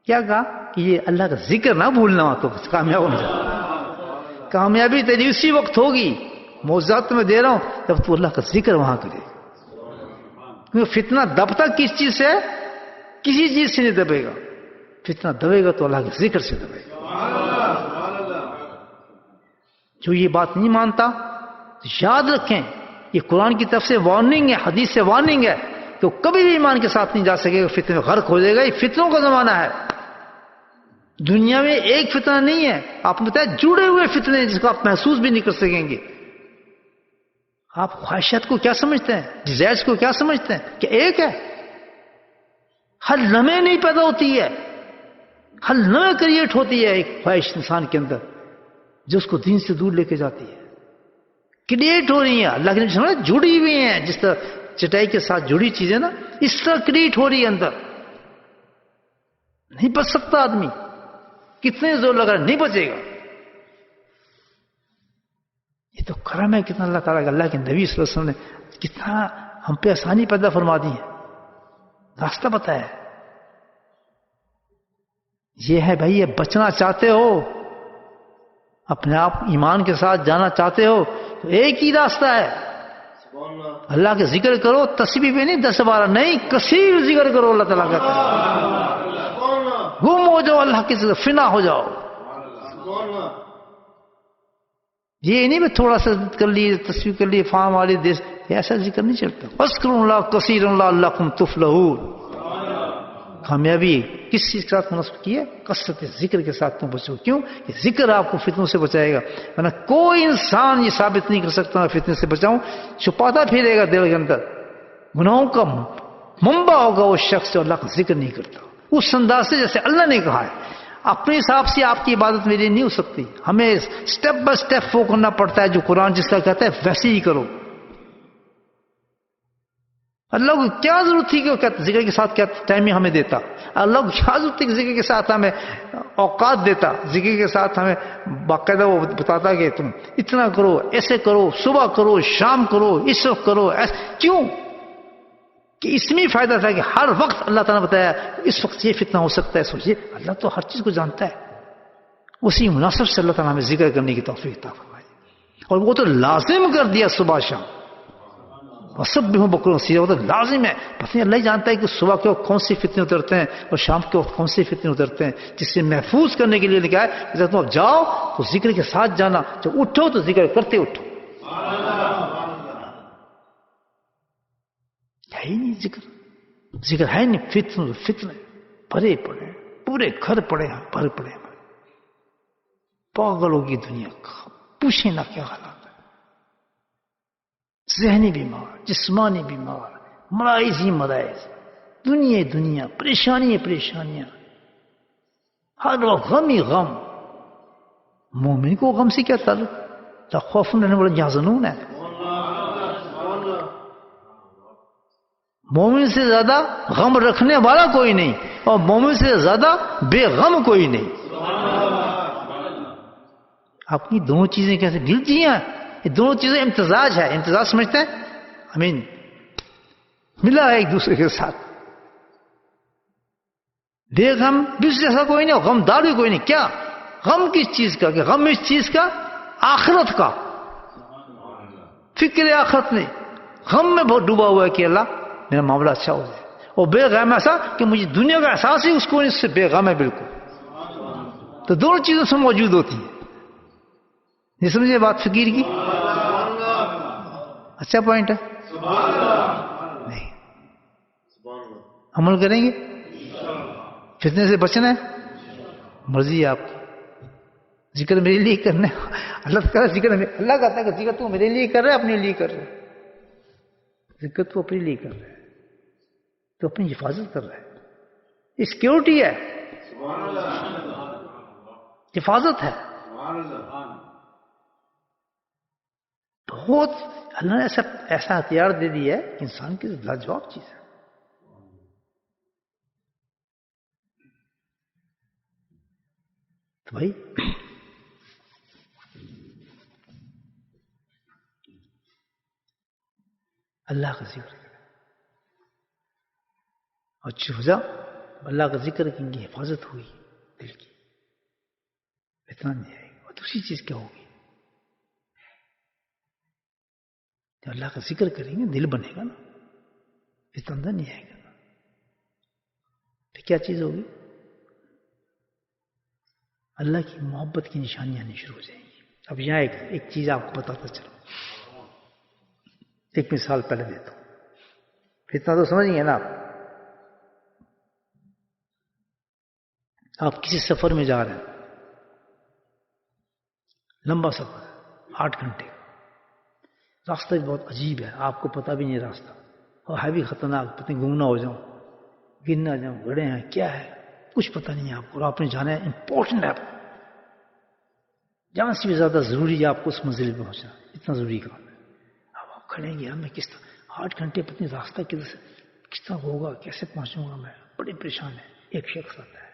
کیا کہا کہ یہ اللہ کا ذکر نہ بھولنا تو کامیاب ہو جائے. کامیابی تیری اسی وقت ہوگی، معجزات میں دے رہا ہوں، جب تو اللہ کا ذکر وہاں کرے. کیونکہ فتنہ دبتا کس چیز سے ہے؟ کسی چیز سے نہیں دبے گا. فتنہ دبے گا تو اللہ کے ذکر سے دبے گا. جو یہ بات نہیں مانتا تو یاد رکھیں، یہ قرآن کی طرف سے وارننگ ہے، حدیث سے وارننگ ہے کہ وہ کبھی بھی ایمان کے ساتھ نہیں جا سکے گا، فتنے میں غرق ہو جائے گا. یہ فتنوں کا زمانہ ہے. دنیا میں ایک فتنہ نہیں ہے، آپ نے بتایا جڑے ہوئے فتنے جس کو آپ محسوس بھی نہیں کر سکیں گے. آپ خواہشات کو کیا سمجھتے ہیں؟ ڈیزائرز کو کیا سمجھتے ہیں کہ ایک ہے؟ ہر لمحے نہیں پیدا ہوتی ہے، ہر لمحے کریٹ ہوتی ہے ایک خواہش انسان کے اندر جو اس کو دین سے دور لے کے جاتی ہے. کریٹ ہو رہی ہیں، اللہ کے نبی جڑی ہوئی ہیں. جس طرح چٹائی کے ساتھ جڑی چیزیں نا، اس طرح کریٹ ہو رہی ہے اندر. نہیں بچ سکتا آدمی، کتنے زور لگا رہا نہیں بچے گا. یہ تو کرم ہے کتنا اللہ تعالیٰ کا. اللہ کے نبی صلی اللہ علیہ وسلم نے کتنا ہم پہ آسانی پیدا فرما دی ہے، راستہ بتایا ہے. یہ ہے بھائی، یہ بچنا چاہتے ہو، اپنے آپ ایمان کے ساتھ جانا چاہتے ہو تو ایک ہی راستہ ہے. اللہ کے ذکر کرو، تسبیح بھی نہیں 10-12 نہیں، کثیر ذکر کرو. اللہ تعالیٰ کا گم ہو جاؤ، اللہ کی فنا ہو جاؤ. یہ نہیں میں تھوڑا سا کر لیے، تسبیح کر لیے، فام والی دیش، ایسا ذکر نہیں چلتا. اذکروا اللہ کثیرا لعلکم تفلحون. کامیابی کس چیز کے ساتھ مناسب کی ہے؟ کثرت ذکر کے ساتھ تم بچو. کیوں؟ یہ ذکر آپ کو فتنوں سے بچائے گا. ورنہ کوئی انسان یہ ثابت نہیں کر سکتا میں فتنے سے بچاؤں. چھپاتا پھرے گا دل کے اندر، گناہوں کا منبع ہوگا وہ شخص جو اللہ کا ذکر نہیں کرتا اس انداز سے جیسے اللہ نے کہا ہے. اپنے حساب سے آپ کی عبادت میری نہیں ہو سکتی. ہمیں سٹیپ بائی سٹیپ فالو کرنا پڑتا ہے. جو قرآن جس طرح کہتا ہے ویسے ہی کرو. اللہ کو کیا ضرورت تھی کہ وہ ذکر کے ساتھ کیا ٹائم ہمیں دیتا؟ اللہ کو کیا ضرورت تھی کہ ذکر کے ساتھ ہمیں اوقات دیتا؟ ذکر کے ساتھ ہمیں باقاعدہ وہ بتاتا کہ تم اتنا کرو، ایسے کرو، صبح کرو، شام کرو، اس وقت کرو. کیوں؟ کہ اس میں فائدہ تھا کہ ہر وقت اللہ تعالیٰ نے بتایا اس وقت یہ فتنہ ہو سکتا ہے. سوچئے اللہ تو ہر چیز کو جانتا ہے. اسی مناسب سے اللہ تعالیٰ ہمیں ذکر کرنے کی توفیق عطا فرمائے. اور وہ تو لازم کر دیا صبح شام. سب بھی ہوں بکروں سیدھا، وہ تو لازم ہے. پتہ نہیں اللہ ہی جانتا ہے کہ صبح کے وقت کون سی فتنے اترتے ہیں اور شام کے وقت کون سی فتنے اترتے ہیں. جس سے محفوظ کرنے کے لیے لکھا ہے جب تم جاؤ تو ذکر کے ساتھ جانا، جب اٹھو تو ذکر کرتے اٹھو. ہے ہی نہیں ذکر ہے نہیں. فتنے بھرے پڑے، پورے گھر پڑے ہیں، بھر پڑے ہیں. پاگلوں کی دنیا پوچھیں نہ کیا حالات. ذہنی بیمار، جسمانی بیمار، مرائض ہی مرائض، دنیا پریشانیاں، ہر وقت غم ہی غم. مومن کو غم سے کیا تعلق؟ لا خوف رہنے والا یحزنون ہے. مومن سے زیادہ غم رکھنے والا کوئی نہیں، اور مومن سے زیادہ بے غم کوئی نہیں. اپنی دونوں چیزیں کیسے ملتی ہیں؟ یہ دونوں چیزیں امتزاج ہے. امتزاج سمجھتے ہیں؟ ملا ہے ایک دوسرے کے ساتھ. بے غم بھی اس جیسا کوئی نہیں، غم دار بھی کوئی نہیں. کیا غم کس چیز کا؟ کہ غم اس چیز کا آخرت کا، فکر آخرت نہیں. غم میں بہت ڈوبا ہوا ہے کہ اللہ میرا معاملہ اچھا ہو جائے. اور بے غم ایسا کہ مجھے دنیا کا احساس ہی اس کو اس سے بے غم ہے بالکل. تو دونوں چیزوں سے موجود ہوتی ہیں. یہ سمجھے بات فقیر کی؟ اچھا پوائنٹ ہے. نہیں. عمل کریں گے, فتنے سے بچنا ہے, مرضی ہے آپ کی. ذکر میرے لیے کرنا ہے, اللہ تعالیٰ ذکر اللہ کہتا ہے کہ ذکر تو میرے لیے کر رہا ہے, اپنے لیے کر رہا ہے. ذکر تو اپنے لیے کر رہا ہے, تو اپنی حفاظت کر رہا ہے. یہ سیکیورٹی ہے, حفاظت ہے. بہت اللہ نے ایسا ہتھیار دے دیا ہے کہ انسان کی لاجواب چیز ہے. تو بھائی اللہ کا ذکر کریں, اور چوزا اللہ کا ذکر کریں گے, حفاظت ہوئی دل کی, اتنا نہیں آئے گا. اور دوسری چیز کیا ہوگی, جب اللہ کا ذکر کریں گے دل بنے گا نا, اتنا اندر نہیں آئے گا. پھر کیا چیز ہوگی, اللہ کی محبت کی نشانیاں آنی شروع ہو جائیں گی. اب یہاں ایک چیز آپ کو بتاتا چلو, ایک مثال پہلے دیتا ہوں, اتنا تو سمجھ گئے نا آپ. آپ کسی سفر میں جا رہے ہیں, لمبا سفر ہے 8 گھنٹے کا, راستہ بھی بہت عجیب ہے, آپ کو پتہ بھی نہیں راستہ, اور ہے بھی خطرناک, پتہ نہیں گم نہ ہو جاؤں, گر نہ جاؤں, گڑے ہیں کیا ہے, کچھ پتہ نہیں ہے آپ کو, اور آپ نے جانا ہے, امپورٹنٹ ہے آپ کو, جہاں سے بھی زیادہ ضروری ہے آپ کو اس منزل پہ پہنچنا, اتنا ضروری کام ہے. اب آپ کھڑے ہیں, میں کس طرح 8 گھنٹے پتہ راستہ کس طرح ہوگا, کیسے پہنچوں گا, میں بڑے پریشان ہے. ایک شخص آتا ہے,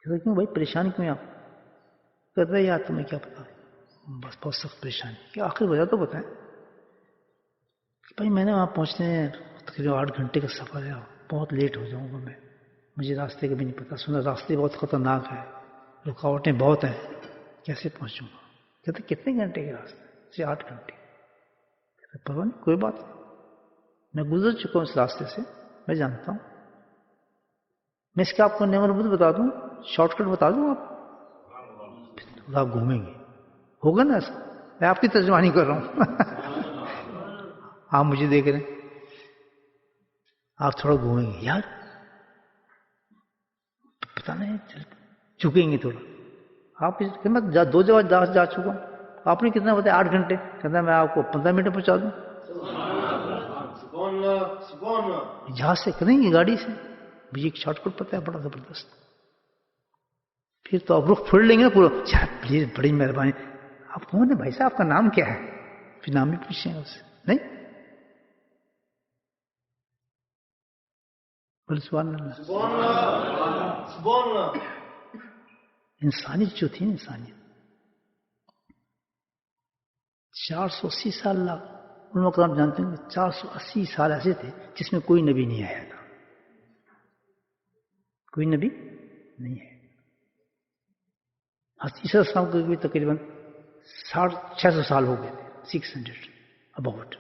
کیوں بھائی پریشان کیوں آپ, کہتا ہے یار تمہیں کیا پتا, بس بہت سخت پریشانی. کہ آخر وجہ تو بتائیں. بھائی میں نے وہاں پہنچنے تقریباً 8 گھنٹے کا سفر ہے, بہت لیٹ ہو جاؤں گا میں, مجھے راستے کا بھی نہیں پتا, سنا راستے بہت خطرناک ہے, رکاوٹیں بہت ہیں, کیسے پہنچوں گا. کہتے کتنے گھنٹے کے راستے؟ 8 گھنٹے. کہتے پرواہ نہیں, کوئی بات نہیں, میں گزر چکا ہوں اس راستے سے, میں جانتا ہوں. میں اس کا آپ کو نیوربود بتا دوں, شارٹ کٹ بتا دوں, آپ گھومیں گے, ہوگا نا ایسا. میں آپ کی ترجمانی کر رہا ہوں, آپ مجھے دیکھ رہے ہیں, آپ تھوڑا گھومیں گے, یار پتہ نہیں چکیں گے تھوڑا. آپ میں 2 جگہ جا چکا ہوں, آپ نے کتنا بتایا 8 گھنٹے, کہتا میں آپ کو 15 منٹ پہنچا دوں. جہاز سے کریں گے, گاڑی سے, مجھے ایک شارٹ کٹ پتہ ہے بڑا زبردست. پھر تو آپ رخ پھڑ لیں گے نا پورا, پلیز بڑی مہربانی, آپ کون ہے بھائی صاحب, آپ کا نام کیا ہے, پھر نام بھی پوچھیں گے اس سے. نہیں بولے سبحان اللہ. انسانیت جو تھی نا, انسانیت 480 سال علماء کرام جانتے ہیں 480 سال ایسے تھے جس میں کوئی نبی نہیں آیا تھا, کوئی نبی نہیں ہے. عیسیٰ السلام کو بھی تقریباً 600 سال ہو گئے تھے, 600 اباؤٹ.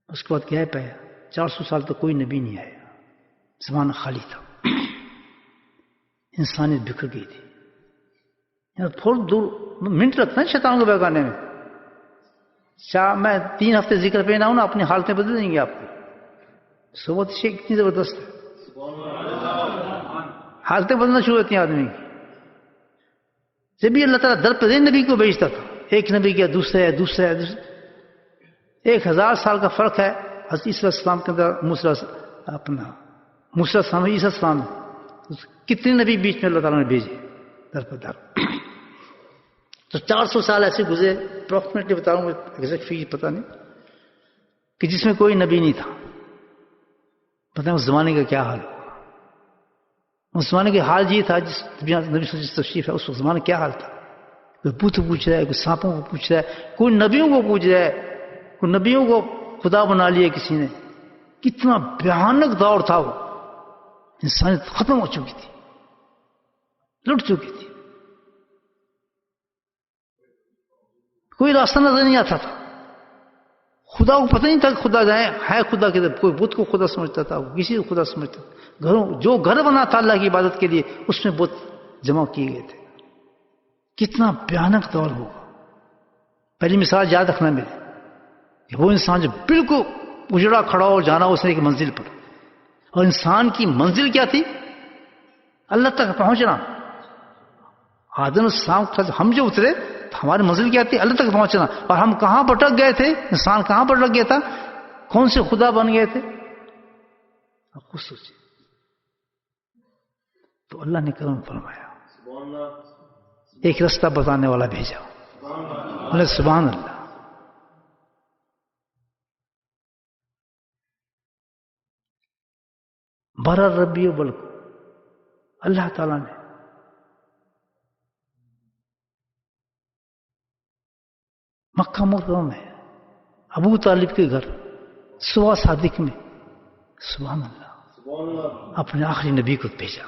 اس کے بعد کیا ہے, پایا 400 سال تک کوئی نبی نہیں آیا, زمانہ خالی تھا, انسانیت بکھر گئی تھی. تھوڑا دور منٹ لگتا ہے شیطان کو بہکانے میں. میں 3 ہفتے ذکر پہ نہ ہوں نا, اپنی حالتیں بدل دیں گے آپ کی. صحبت شیخ اتنی زبردست ہے, حالتیں بدلنا شروع ہوتی ہیں آدمی کی. جب بھی اللہ تعالیٰ در پہ نبی کو بھیجتا تھا, ایک نبی کیا دوسرے 1000 سال کا فرق ہے حضرت عیسیٰ السلام کے اندر, موسیٰ السلام, عیسیٰ السلام, کتنے نبی بیچ میں اللہ تعالیٰ نے بھیجے در پر در. تو 400 سال ایسے گزرے, اپروکسیمیٹلی بتا رہا ہوں, ایگزیکٹ فیگر پتہ نہیں, کہ جس میں کوئی نبی نہیں تھا. پتہ ہے اس زمانے کا کیا حال ہوگا. اس زمانے کا حال یہ تھا جس نبی صلی اللہ تشریف ہے, اس زمانے کیا حال تھا. کوئی بت پوچھ رہا ہے, کوئی سانپوں کو پوچھ رہا ہے, کوئی نبیوں کو پوچھ رہا ہے, کوئی نبیوں کو خدا بنا لیا کسی نے. کتنا بھیانک دور تھا وہ, انسانیت ختم ہو چکی تھی, لٹ چکی تھی, کوئی راستہ نظر نہیں آتا تھا. خدا کو پتہ نہیں تھا کہ خدا جائے ہے, خدا کے کوئی بت کو خدا سمجھتا تھا, کسی کو خدا سمجھتا تھا. جو گھر بنا تھا اللہ کی عبادت کے لیے, اس میں بت جمع کیے گئے تھے. کتنا بھیانک دور ہوگا. پہلی مثال یاد رکھنا میرے کہ وہ انسان جو بالکل اجڑا کھڑا ہو جانا اس نے ایک منزل پر، اور انسان کی منزل کیا تھی؟ اللہ تک پہنچنا. آدم السلام ہم جو اترے ہماری منزل کیا تھی؟ اللہ تک پہنچنا. اور ہم کہاں بھٹک گئے تھے؟ انسان کہاں بھٹک گیا تھا؟ کون سے خدا بن گئے تھے؟ آپ خود سوچیے. تو اللہ نے کرم فرمایا، ایک رستہ بتانے والا بھیجا. سبحان اللہ. بارہ ربیع الاول کو اللہ تعالیٰ نے مکہ مکرمہ میں ابو طالب کے گھر صبح صادق میں سبحان اللہ اپنے آخری نبی کو بھیجا.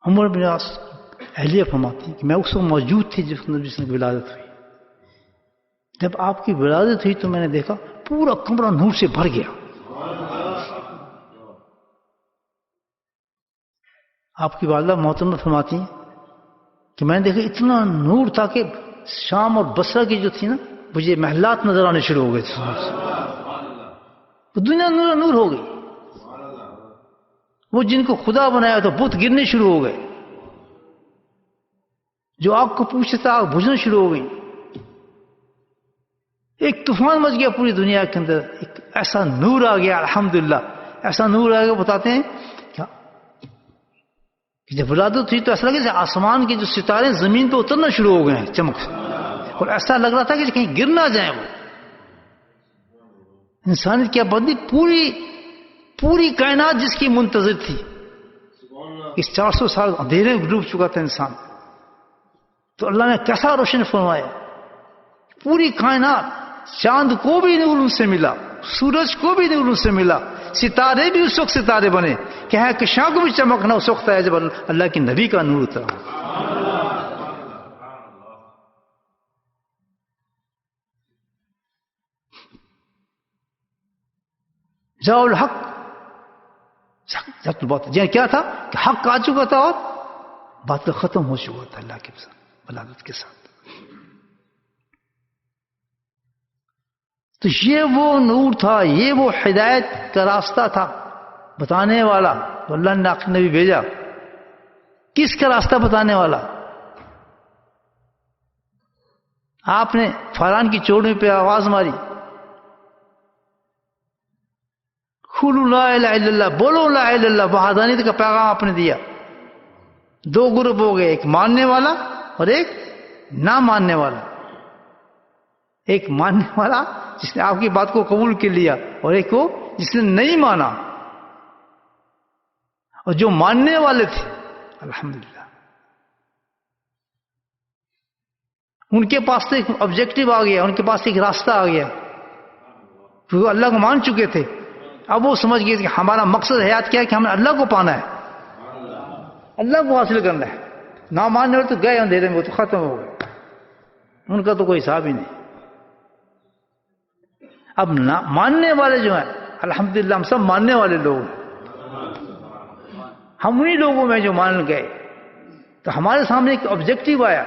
عمر بن عاص اہلیہ فرماتی کہ میں اس وقت موجود تھی جس نبی سے ولادت ہوئی. جب آپ کی ولادت ہوئی تو میں نے دیکھا پورا کمرہ نور سے بھر گیا. آپ کی والدہ محترمہ فرماتی ہیں کہ میں نے دیکھا اتنا نور تھا کہ شام اور بصرہ کی جو تھی نا مجھے محلات نظر آنے شروع ہو گئے تھے. دنیا نور نور ہو گئی. وہ جن کو خدا بنایا تو بت گرنے شروع ہو گئے. جو آگ کو پوچھتا تھا آگ بجھنا شروع ہو گئی. ایک طوفان مچ گیا پوری دنیا کے اندر. ایک ایسا نور آ گیا الحمدللہ. ایسا نور آ گیا بتاتے ہیں کہ جب ولادت ہوئی تو ایسا لگا جیسے آسمان کے جو ستارے زمین پہ اترنا شروع ہو گئے ہیں چمک سے. اور ایسا لگ رہا تھا کہ کہیں گر نہ جائیں. وہ انسانیت کیا بدلی. پوری کائنات جس کی منتظر تھی. اس 400 سال اندھیرے میں ڈوب چکا تھا انسان. تو اللہ نے کیسا روشن فرمایا. پوری کائنات چاند کو بھی نور ان سے ملا, سورج کو بھی نور ان سے ملا, ستارے بھی اس وقت ستارے بنے کہ ہے کشاں کو بھی چمکنا اس وقت ہے جب اللہ کے نبی کا نور اترا. جاء الحق باطل کیا تھا کہ حق آ چکا تھا اور باطل ختم ہو چکا تھا اللہ کے ولادت کے ساتھ. تو یہ وہ نور تھا, یہ وہ ہدایت کا راستہ تھا بتانے والا. تو اللہ نے آخری نبی بھیجا. کس کا راستہ بتانے والا؟ آپ نے فاران کی چوڑی پہ آواز ماری, قولوا لا الہ الا اللہ, بولو لا الہ الا اللہ. وحدانیت کا پیغام آپ نے دیا. دو گروپ ہو گئے, ایک ماننے والا اور ایک نہ ماننے والا. ایک ماننے والا جس نے آپ کی بات کو قبول کر لیا, اور ایک وہ جس نے نہیں مانا. اور جو ماننے والے تھے الحمدللہ ان کے پاس تو ایک آبجیکٹو آ گیا, ان کے پاس ایک راستہ آ گیا. وہ اللہ کو مان چکے تھے. اب وہ سمجھ گئے کہ ہمارا مقصد حیات کیا ہے کہ ہمیں اللہ کو پانا ہے, اللہ کو حاصل کرنا ہے. نہ ماننے والے تو گئے اندھیرے میں, وہ تو ختم ہو گئے, ان کا تو کوئی حساب ہی نہیں. اب ماننے والے جو ہیں الحمدللہ ہم سب ماننے والے لوگ ہیں. ہم انہی لوگوں میں جو مان گئے. تو ہمارے سامنے ایک آبجیکٹو آیا,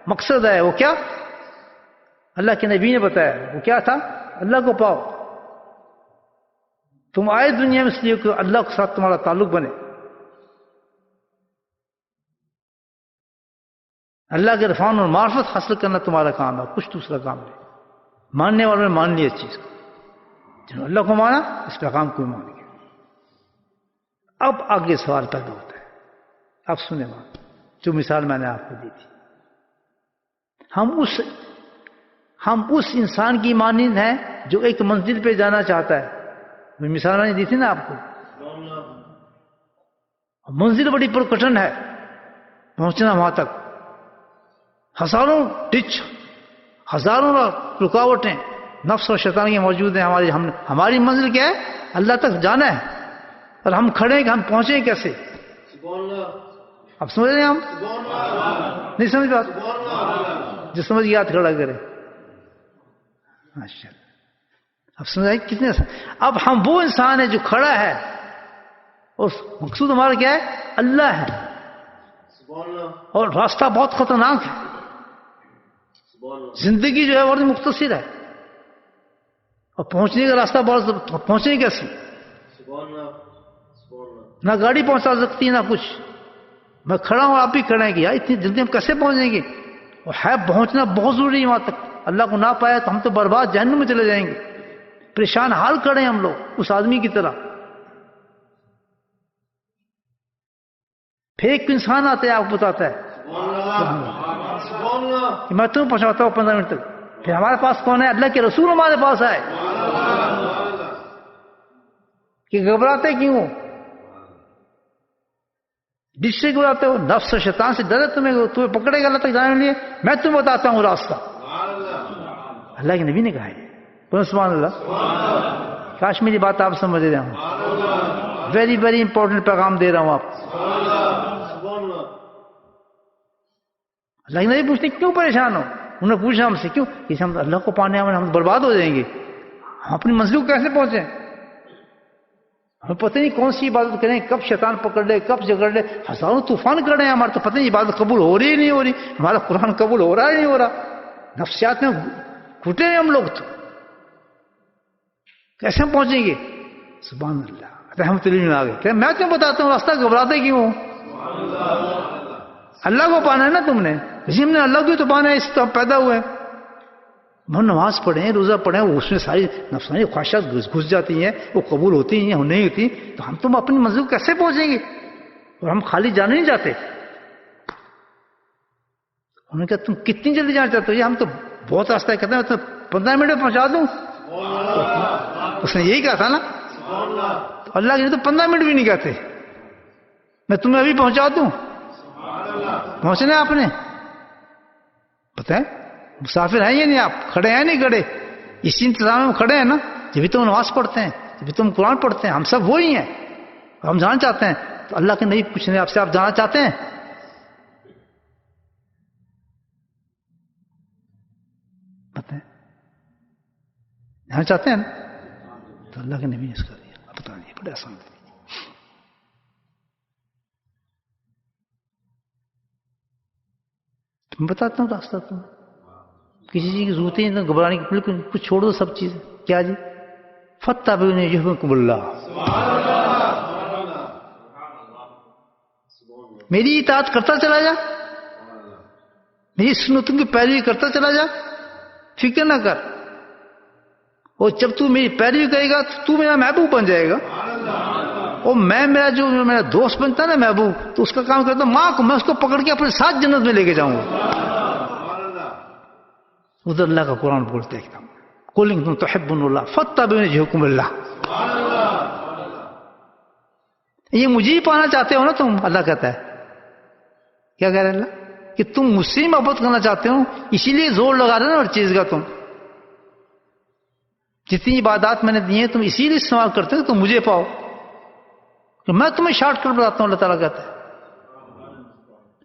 مقصد ہے. وہ کیا؟ اللہ کے نبی نے بتایا. وہ کیا تھا؟ اللہ کو پاؤ. تم آئے دنیا میں اس لیے کہ اللہ کے ساتھ تمہارا تعلق بنے, اللہ کے عرفان اور معرفت حاصل کرنا تمہارا کام ہے, کچھ دوسرا کام نہیں. ماننے والوں نے مان لیا اس چیز کو, جنہوں نے اللہ کو مانا اس پیغام کو مان گیا. اب آگے سوال پیدا ہوتا ہے. اب سنیں بات جو مثال میں نے آپ کو دی تھی. ہم اس انسان کی مانند ہیں جو ایک منزل پہ جانا چاہتا ہے. مثال میں نے دی تھی نا آپ کو. منزل بڑی پرکٹن ہے, پہنچنا وہاں تک ہزاروں ڈچ, ہزاروں رکاوٹیں نفس اور شیطان کی موجود ہیں. ہماری منزل کیا ہے؟ اللہ تک جانا ہے. اور ہم کھڑے ہیں کہ ہم پہنچیں کیسے؟ اب سمجھ رہے ہیں ہم؟ نہیں سمجھ بات؟ جو سمجھ گیا ہاتھ کھڑا کرے. ماشاء اللہ. اب سمجھ آئی کتنے؟ اب ہم وہ انسان ہے جو کھڑا ہے اور مقصود ہمارا کیا ہے؟ اللہ ہے. اور راستہ بہت خطرناک ہے. زندگی جو ہے وہ مختصر ہے اور پہنچنے کا راستہ بہت. پہنچے کیسے؟ نہ گاڑی پہنچا سکتی نہ کچھ. میں کھڑا ہوں آپ بھی کھڑے ہیں کہ یار اتنی جلدی ہم کیسے پہنچیں گے؟ اور ہے پہنچنا بہت ضروری ہے وہاں تک. اللہ کو نہ پایا تو ہم تو برباد جہنم میں چلے جائیں گے. پریشان حال کھڑے ہیں ہم لوگ اس آدمی کی طرح. پھر ایک انسان آتا ہے آپ کو بتاتا ہے کہ میں تمہیں پہنچاتا ہوں 15 منٹ تک. پھر ہمارے پاس کون ہے؟ اللہ کے رسول ہمارے پاس آئے. کہ گھبراتے کیوں؟ جس سے گھبراتے ہو؟ نفس و شیطان سے ڈرے تمہیں پکڑے گا اللہ تک جانے کے لیے. میں تمہیں بتاتا ہوں راستہ. اللہ کے نبی نے کہا ہے. سبحان اللہ. کاش میری بات آپ سمجھ رہے ہوں. ویری ویری امپورٹنٹ پیغام دے رہا ہوں آپ. اللہ کے نبی پوچھتے کیوں پریشان ہو؟ انہوں نے پوچھا ہم سے کیوں؟ کہ ہم اللہ کو پانے والے ہم برباد ہو جائیں گے. ہم اپنی منزل کو کیسے پہنچیں؟ ہمیں پتہ نہیں کون سی عبادت کریں, کب شیطان پکڑ لے, کب جگڑ لے. ہزاروں طوفان کر رہے ہیں ہمارے, تو پتہ نہیں عبادت قبول ہو رہی ہے نہیں ہو رہی, ہمارا قرآن قبول ہو رہا ہے نہیں ہو رہا. نفسیات میں گھٹے ہیں ہم لوگ. تو کیسے ہم پہنچیں گے؟ سبحان اللہ. رحمت اللہ آ گئے. میں تمہیں بتاتا ہوں راستہ, گھبراتے کیوں ہو؟ اللہ کو پانا ہے نا تم نے. اسی ہم نے اللہ کو تو پانا ہے, اس طرح پیدا ہوئے. ہم نماز پڑھیں, روزہ پڑھیں, اس میں ساری نفسانی خواہشات گھس جاتی ہیں, وہ قبول ہوتی ہیں نہیں ہوتی, تو ہم تم اپنی منزل کیسے پہنچیں گے؟ اور ہم خالی جانے نہیں جاتے. انہوں نے کہا تم کتنی جلدی جانا چاہتے ہو؟ یہ ہم تو بہت راستہ ہے. کہتے ہیں تو 15 منٹ میں پہنچا دوں. اس نے یہی کہا تھا نا. تو اللہ کے تو 15 منٹ بھی نہیں کہتے, میں تمہیں ابھی پہنچا دوں. پہنچنا ہے آپ نے. پتہ ہے مسافر ہیں یا نہیں؟ آپ کھڑے ہیں نہیں کھڑے؟ اسی انتظام میں کھڑے ہیں نا. جبھی تم نماز پڑھتے ہیں, جبھی تم قرآن پڑھتے ہیں. ہم سب وہی ہیں, ہم جانا چاہتے ہیں. تو اللہ کے نبی پوچھ رہے ہیں آپ سے, آپ جانا چاہتے ہیں؟ بتائیں, جانا چاہتے ہیں نا؟ تو اللہ کے نبی نے اس کا دیا. بتا دیے, بڑے آسان ہے. میں بتاتا ہوں راستہ. تم کسی چیز کی ضرورت ہی نہیں, گھبرانے کی بالکل. کچھ چھوڑ دو سب چیز. کیا جی؟ فَاتَّبِعُونِي يُحْبِبْكُمُ اللَّهُ. میری اطاعت کرتا چلا جا, میری سنتوں کی پیروی کرتا چلا جا, فکر نہ کر. اور جب تو میری پیروی کرے گا تو میرا محبوب بن جائے گا. اور میں میرا دوست بنتا ہے نا محبوب, تو اس کا کام کرتا ہوں ماں کو, میں اس کو پکڑ کے اپنے ساتھ جنت میں لے کے جاؤں گا. ادھر اللہ کا قرآن بولتے ہیں قُلْ إِن كُنتُمْ تُحِبُّونَ اللَّهَ فَاتَّبِعُونِي يُحْبِبْكُمُ اللَّهُ. یہ مجھے ہی پانا چاہتے ہو نا تم. اللہ کہتا ہے, کیا کہہ رہے ہیں اللہ, کہ تم مجھ سے ہی محبت کرنا چاہتے ہو, اسی لیے زور لگا رہے نا ہر چیز کا. تم جتنی عبادات میں نے دی ہیں تم اسی لیے استعمال کرتے ہو تم مجھے پاؤ. کہ میں تمہیں شارٹ کٹ بتاتا ہوں, اللہ تعالیٰ کہتا ہے,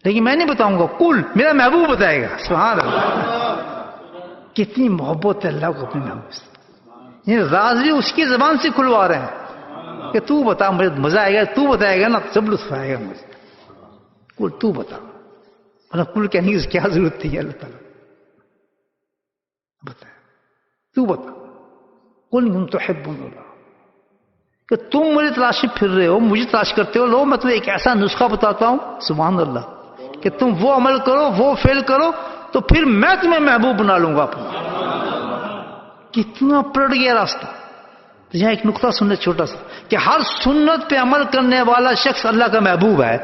لیکن میں نہیں بتاؤں گا. کل میرا محبوب بتائے گا. سبحان اللہ. کتنی محبت ہے اللہ کو اپنے محبوب سے. یہ راز بھی اس کی زبان سے کھلوا رہے ہیں کہ تو بتا, مجھے مزہ آئے گا, تو بتائے گا نا سب لطف آئے گا مجھے. کل تو بتا. کل کہنے کی کیا ضرورت تھی اللہ تعالیٰ بتائے, تو بتا. قُلْ إِن كُنتُمْ تُحِبُّونَ اللَّهَ, کہ تم مجھے تلاشی پھر رہے ہو, مجھے تلاش کرتے ہو. لو میں تمہیں ایک ایسا نسخہ بتاتا ہوں, سبحان اللہ, کہ تم وہ عمل کرو, وہ فعل کرو, تو پھر میں تمہیں محبوب بنا لوں گا اپنا. کتنا پلٹ گیا راستہ. تو یہاں ایک نقطہ سننے چھوٹا سا, کہ ہر سنت پہ عمل کرنے والا شخص اللہ کا محبوب ہے.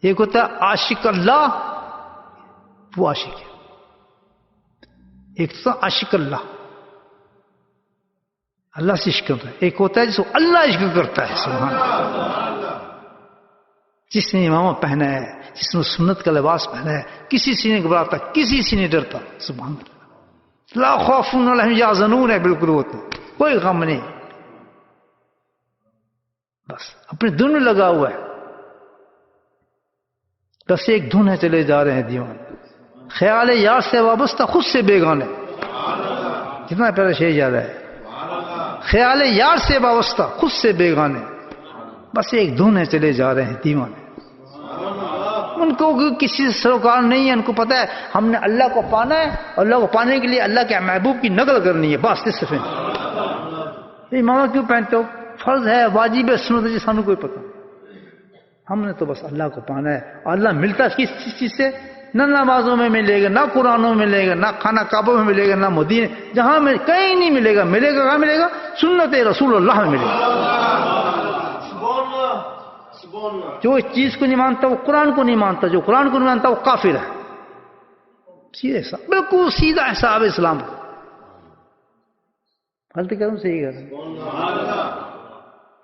ایک ہوتا ہے عاشق اللہ, وہ عاشق ہے. ایک ہوتا ہے عاشق اللہ, اللہ سے عشق کرتا ہے. ایک ہوتا ہے جس کو اللہ عشق کرتا ہے. سبحان اللہ. جس نے امامہ پہنا ہے, جس نے سنت کا لباس پہنا ہے, کسی سے نہیں گھبراتا, کسی سے نہیں ڈرتا. سبحان اللہ. لا خوف علیہم یحزنون ہے, بالکل ہوتا کوئی غم نہیں, بس اپنے دھن میں لگا ہوا ہے. بس ایک دھن ہے, چلے جا رہے ہیں دیوان. خیال یار سے وابستہ, خود سے بیگانے. کتنا پیارا شعر جا رہا ہے. خیال یار سے وابستہ، خود سے بیگانے، بس ایک دھونے چلے جا رہے ہیں دیوانے۔ ان کو کسی سے سروکار نہیں ہے، ان کو پتہ ہے ہم نے اللہ کو پانا ہے، اللہ کو پانے کے لیے اللہ کے محبوب کی نقل کرنی ہے، بس اس سے امامہ کیوں پہنتے ہو؟ فرض ہے، واجب ہے، سنت ہے، سانو کوئی پتہ نہیں۔ ہم نے تو بس اللہ کو پانا ہے، اور اللہ ملتا کس چیز سے؟ نہ نمازوں میں ملے گا، نہ قرآنوں میں ملے گا، نہ خانہ کعبہ میں ملے گا، نہ مدینے، جہاں میں کہیں نہیں ملے گا۔ ملے گا کہاں ملے گا؟ سنت رسول اللہ میں ملے گا۔ جو اس چیز کو نہیں مانتا وہ قرآن کو نہیں مانتا، جو قرآن کو نہیں مانتا وہ کافر ہے۔ سیدھے حساب، بالکل سیدھا حساب اسلام کا۔ غلطی کروں صحیح کروں؟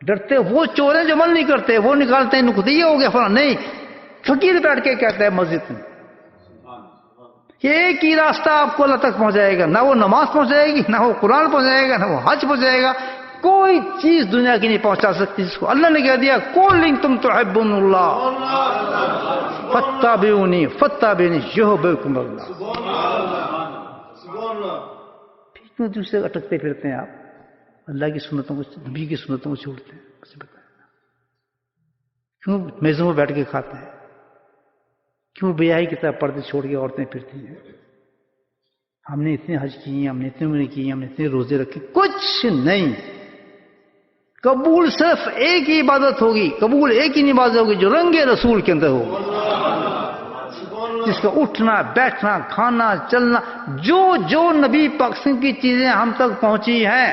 ڈرتے وہ چور ہیں جو عمل نہیں کرتے، وہ نکالتے ہیں نقطیہ ہو گیا فلاں، نہیں، فقیر بیٹھ کے کہتا ہے مسجد میں کہ ایک ہی راستہ آپ کو اللہ تک پہنچائے گا، نہ وہ نماز پہنچائے گی، نہ وہ قرآن پہنچائے گا، نہ وہ حج پہنچائے گا، کوئی چیز دنیا کی نہیں پہنچا سکتی جس کو اللہ نے کہہ دیا قل ان تم تحبون اللہ فاتبعونی فاتبعونی یحببکم اللہ۔ کیوں دوسرے اٹکتے پھرتے ہیں آپ؟ اللہ کی سنتوں کو، نبی کی سنتوں کو چھوڑتے ہیں؟ مجھے بتائیں کیوں میزوں میں بیٹھ کے کھاتے ہیں؟ کیوں بیاہی کی طرح پردے چھوڑ کے عورتیں پھرتی ہیں؟ ہم نے اتنے حج کیے ہیں، ہم نے اتنے عمریں کی ہیں، ہم نے اتنے روزے رکھے، کچھ نہیں۔ قبول صرف ایک ہی عبادت ہوگی، قبول ایک ہی نماز ہوگی جو رنگ رسول کے اندر ہوگی، جس کا اٹھنا بیٹھنا کھانا چلنا، جو جو نبی پاک کی چیزیں ہم تک پہنچی ہیں،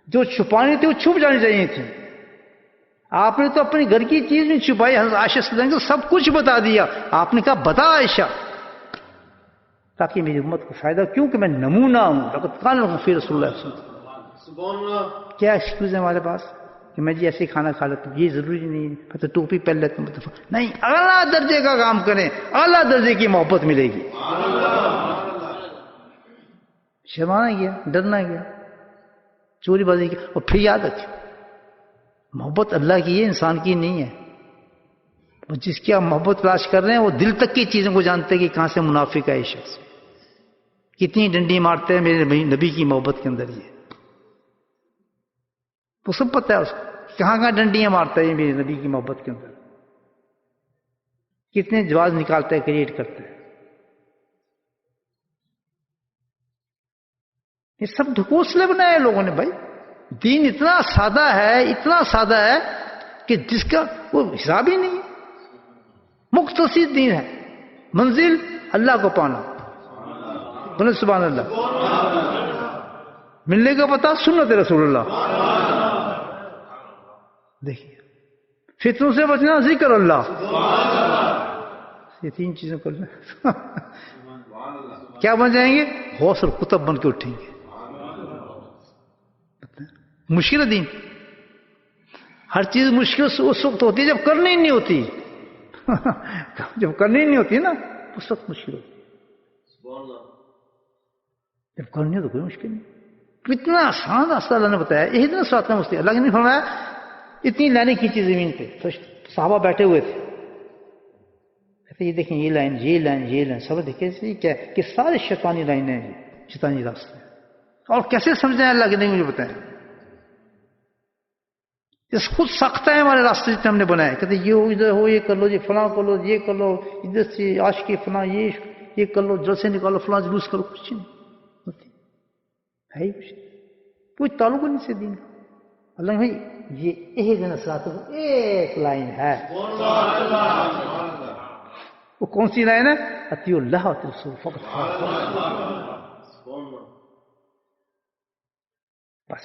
جو چھپانی تھی وہ چھپ جانی چاہیے تھی۔ آپ نے تو اپنی گھر کی چیز نہیں چھپائی، حضرت عائشہ صدیقہ کو سب کچھ بتا دیا۔ آپ نے کہا بتا عائشہ، تاکہ میری امت کو فائدہ، کیونکہ میں نمونہ ہوں۔ لقد کان لکم فی رسول اللہ صلی اللہ علیہ وسلم۔ کیا ایکسکیوز ہے ہمارے پاس کہ میں جی ایسے کھانا کھا لیتا ہوں، یہ ضروری نہیں ہے، میں تو ٹوپی پہن لیتا ہوں، نہیں، اعلیٰ درجے کا کام کریں، اعلیٰ درجے کی محبت ملے گی۔ شرمانا گیا، ڈرنا گیا، چوری بازی کی، اور پھر یاد رکھیں محبت اللہ کی ہے، انسان کی نہیں ہے۔ وہ جس کی آپ محبت تلاش کر رہے ہیں وہ دل تک کی چیزوں کو جانتے ہیں کہ کہاں سے منافق ہے یہ شخص، کتنی ڈنڈی مارتے ہیں میرے نبی کی محبت کے اندر، یہ وہ سب پتہ ہے اس کو، کہاں کہاں ڈنڈیاں مارتا ہے یہ میرے نبی کی محبت کے اندر، کتنے جواز نکالتا ہے، کریٹ کرتا ہے۔ یہ سب ڈھکوسلے بنائے لوگوں نے بھائی۔ دین اتنا سادہ ہے، اتنا سادہ ہے کہ جس کا وہ حساب ہی نہیں ہے، مختصر دین ہے، منزل اللہ کو پانا، بولے سبحان اللہ، ملنے کا پتہ سنت رسول اللہ۔ دیکھیے فتنوں سے بچنا ذکر اللہ، یہ تین چیزیں کر لیں کیا بن جائیں گے؟ غوث اور قطب بن کے اٹھیں گے۔ مشکل دین، ہر چیز مشکل اس وقت ہوتی ہے جب کرنی نہیں ہوتی جب کرنی نہیں ہوتی نا اس وقت مشکل ہوتی ہے، جب کرنی ہو تو کوئی مشکل نہیں۔ کتنا آسان راستہ اللہ نے بتایا، یہی اتنا صراط مستقیم۔ اللہ نے فرمایا اتنی لائنیں کھینچی زمین پہ، صحابہ بیٹھے ہوئے تھے، یہ دیکھیں یہ لائن یہ لائن یہ لائن، سب دیکھیں کیا کہ سارے شیطانی لائنیں ہیں، شیطانی راستے ہیں، اور کیسے سمجھیں اللہ کے نہیں مجھے بتائیں۔ اس خود سخت ہے ہمارے راستے جتنے ہم نے بنائے، کہتے یہ ہو ادھر ہو، یہ کر لو جی، فلاں کر لو، یہ کر لو، ادھر سے عاشقی فلاں، یہ کر لو، جلسے نکالو، فلاں جلوس کرو، کچھ نہیں ہے ہی کچھ نہیں، کوئی تعلق نہیں سے دین کا۔ اللہ بھائی یہ اہدنا الصراط ایک لائن ہے، وہ کون سی لائن ہے؟ اطیعوا اللہ و اطیعوا الرسول فقط، بس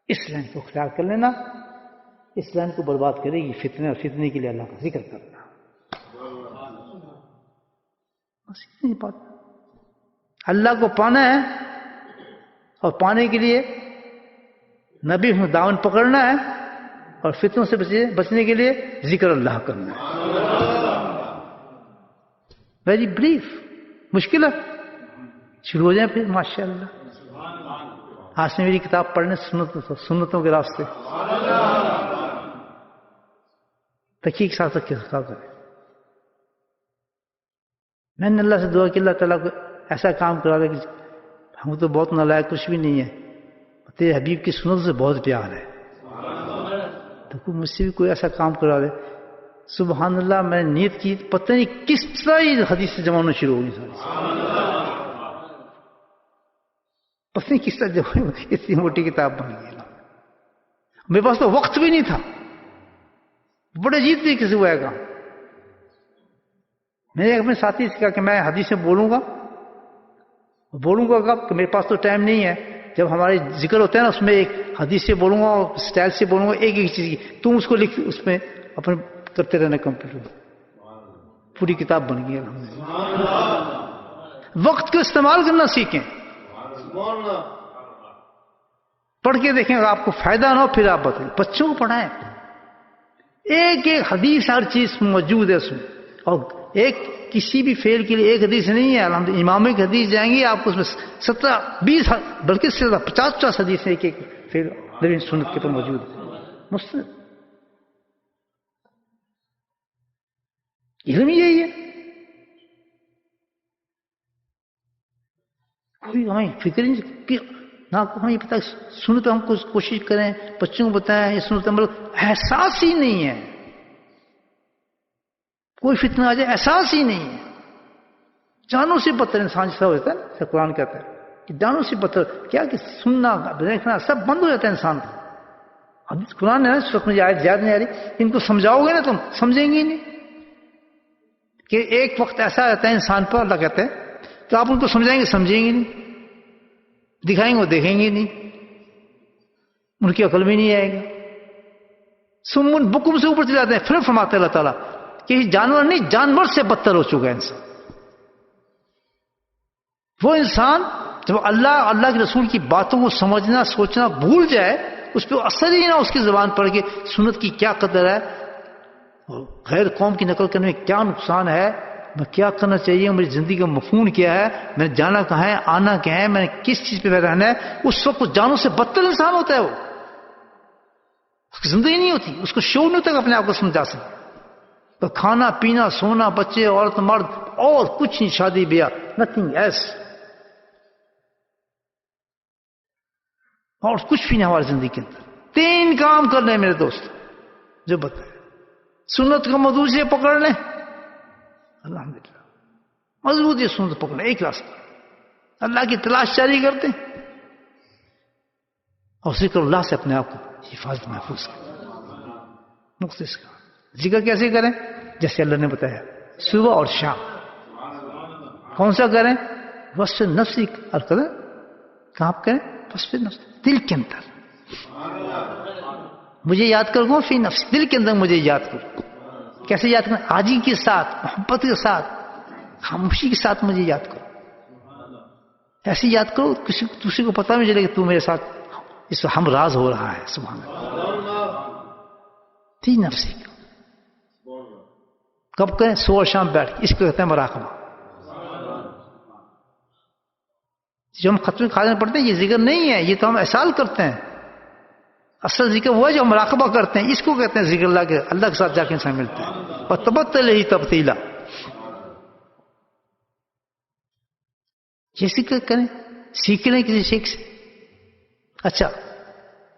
اس لائن کو اختیار کر لینا، اس لائن کو برباد کرے گی فتنے، اور فتنے کے لیے اللہ کا ذکر کرنا، بس اتنی بات۔ اللہ کو پانا ہے، اور پانے کے لیے نبی میں دامن پکڑنا ہے، اور فتنوں سے بچنے کے لیے ذکر اللہ کرنا ہے۔ ویری بریف، مشکل ہے، شروع ہو جائیں پھر ماشاءاللہ۔ آج سے میری کتاب پڑھنے سنتوں کے راستے، تحقیق ساتھ کریں۔ میں نے اللہ سے دعا کہ اللہ تعالیٰ کو ایسا کام کرا دے کہ ہم تو بہت نالائق، کچھ بھی نہیں ہے، تیرے حبیب کی سنت سے بہت پیار ہے. تو کوئی مجھ سے بھی کوئی ایسا کام کرا دے, سبحان اللہ, میں نے نیت کی, پتہ نہیں کس طرح یہ حدیث سے جمع ہونا شروع ہو گئی ساری. پتہ نہیں کس طرح جمع, اتنی موٹی کتاب بن گئی. میرے پاس تو وقت بھی نہیں تھا, بڑے عجیب طریقے سے ہوا ہے کام. میں نے اپنے ساتھی سے کہا کہ میں حدیث میں بولوں گا کب, کہ میرے پاس تو ٹائم نہیں ہے. جب ہمارے ذکر ہوتا ہے نا, اس میں ایک حدیث سے بولوں گا اور اسٹائل سے بولوں گا, ایک ایک چیز کی تم اس کو لکھ, اس میں اپنے کرتے رہنا کمپیوٹر. پوری کتاب بن گئی. وقت کو استعمال کرنا سیکھیں, پڑھ کے دیکھیں, اگر آپ کو فائدہ نہ ہو پھر آپ بتائیں. بچوں کو پڑھائیں, ایک ایک حدیث ہر چیز موجود ہے اس میں. اور ایک کسی بھی فعل کے لیے ایک حدیث نہیں ہے. الحمدللہ امام کی حدیث جائیں گے آپ کو, اس میں 17-20 بلکہ 50-50 حدیث ایک ایک فعل نبی سنت کے پر موجود ہے. مستند علم یہی ہے. کوئی ہمیں فکر نہیں, نہ ہمیں یہ پتا سنت ہم کو کوشش کریں بچوں کو بتائیں, یہ سنت عمل احساس ہی نہیں ہے. کوئی فتنہ آ جائے احساس ہی نہیں ہے. جانوں سے بدتر انسان جیسا ہوتا ہے نا, قرآن کہتا ہے کہ جانوں سے بدتر کیا کہ سننا دیکھنا سب بند ہو جاتا ہے انسان کا. حدیث قرآن ہے نا, اس وقت مجھے آیت یاد نہیں آ رہی, ان کو سمجھاؤ گے نا تم سمجھیں گے نہیں. کہ ایک وقت ایسا آتا ہے انسان پر, اللہ کہتے ہیں تو آپ ان کو سمجھائیں گے سمجھیں گے نہیں, دکھائیں گے وہ دیکھیں گے نہیں, ان کی عقل بھی نہیں آئے گا. سمن بکم سے اوپر چلے جاتے ہیں. پھر فرماتے ہیں اللہ تعالیٰ کہ جانور نہیں, جانور سے بدتر ہو چکا ہے انسان. وہ انسان جب اللہ کے رسول کی باتوں کو سمجھنا سوچنا بھول جائے, اس پہ اثر ہی نہ اس کی زبان پڑ کے سنت کی کیا قدر ہے, اور غیر قوم کی نقل کرنے میں کیا نقصان ہے, میں کیا کرنا چاہیے, میری زندگی کا مفہوم کیا ہے, میں نے جانا کہاں ہے, آنا کیا ہے, میں نے کس چیز پہ رہنا ہے, اس وقت اس جانوں سے بدتر انسان ہوتا ہے. وہ اس کی زندگی نہیں ہوتی, اس کو شعور نہیں ہوتا کہ اپنے آپ کو سمجھا سکے. تو کھانا پینا سونا بچے عورت مرد اور کچھ نہیں, شادی بیاہ نتھنگ ایس, اور کچھ بھی نہیں ہماری زندگی کے اندر. 3 کام کر لیں میرے دوست جو بتائے. سنت کو مضبوط سے پکڑ لیں, الحمدللہ مضبوط سے سنت پکڑ لیں, ایک راستہ, اللہ کی تلاش جاری کرتے ہیں اور ذکر اللہ سے اپنے آپ کو حفاظت محفوظ کریں. مختص کا ذکر کیسے کریں, جیسے اللہ نے بتایا صبح اور شام. کون سا کریں, وصف نفسی کریں, کہاں کریں, وصف نفس, دل کے اندر مجھے یاد کرو, فی نفس, دل کے اندر مجھے یاد کرو. کیسے یاد کریں, عاجزی کے ساتھ, محبت کے ساتھ, خاموشی کے ساتھ مجھے یاد کرو. ایسے یاد کرو کسی دوسرے کو پتہ نہیں چلے کہ تو میرے ساتھ اس وقت ہم راز ہو رہا ہے. سبحان اللہ. فی نفسی کب کریں, صبح شام بیٹھ, اس کو کہتے ہیں مراقبہ. جو ہم ختم خانے میں پڑھتے ہیں یہ ذکر نہیں ہے, یہ تو ہم احساس کرتے ہیں. اصل ذکر وہ ہے جو ہم مراقبہ کرتے ہیں, اس کو کہتے ہیں ذکر اللہ کے, اللہ کے ساتھ جا کے انسان ملتا ہے. اور تبتل ہی تبتیلا, یہ ذکر کریں, سیکھ لیں کسی شیخ سے. اچھا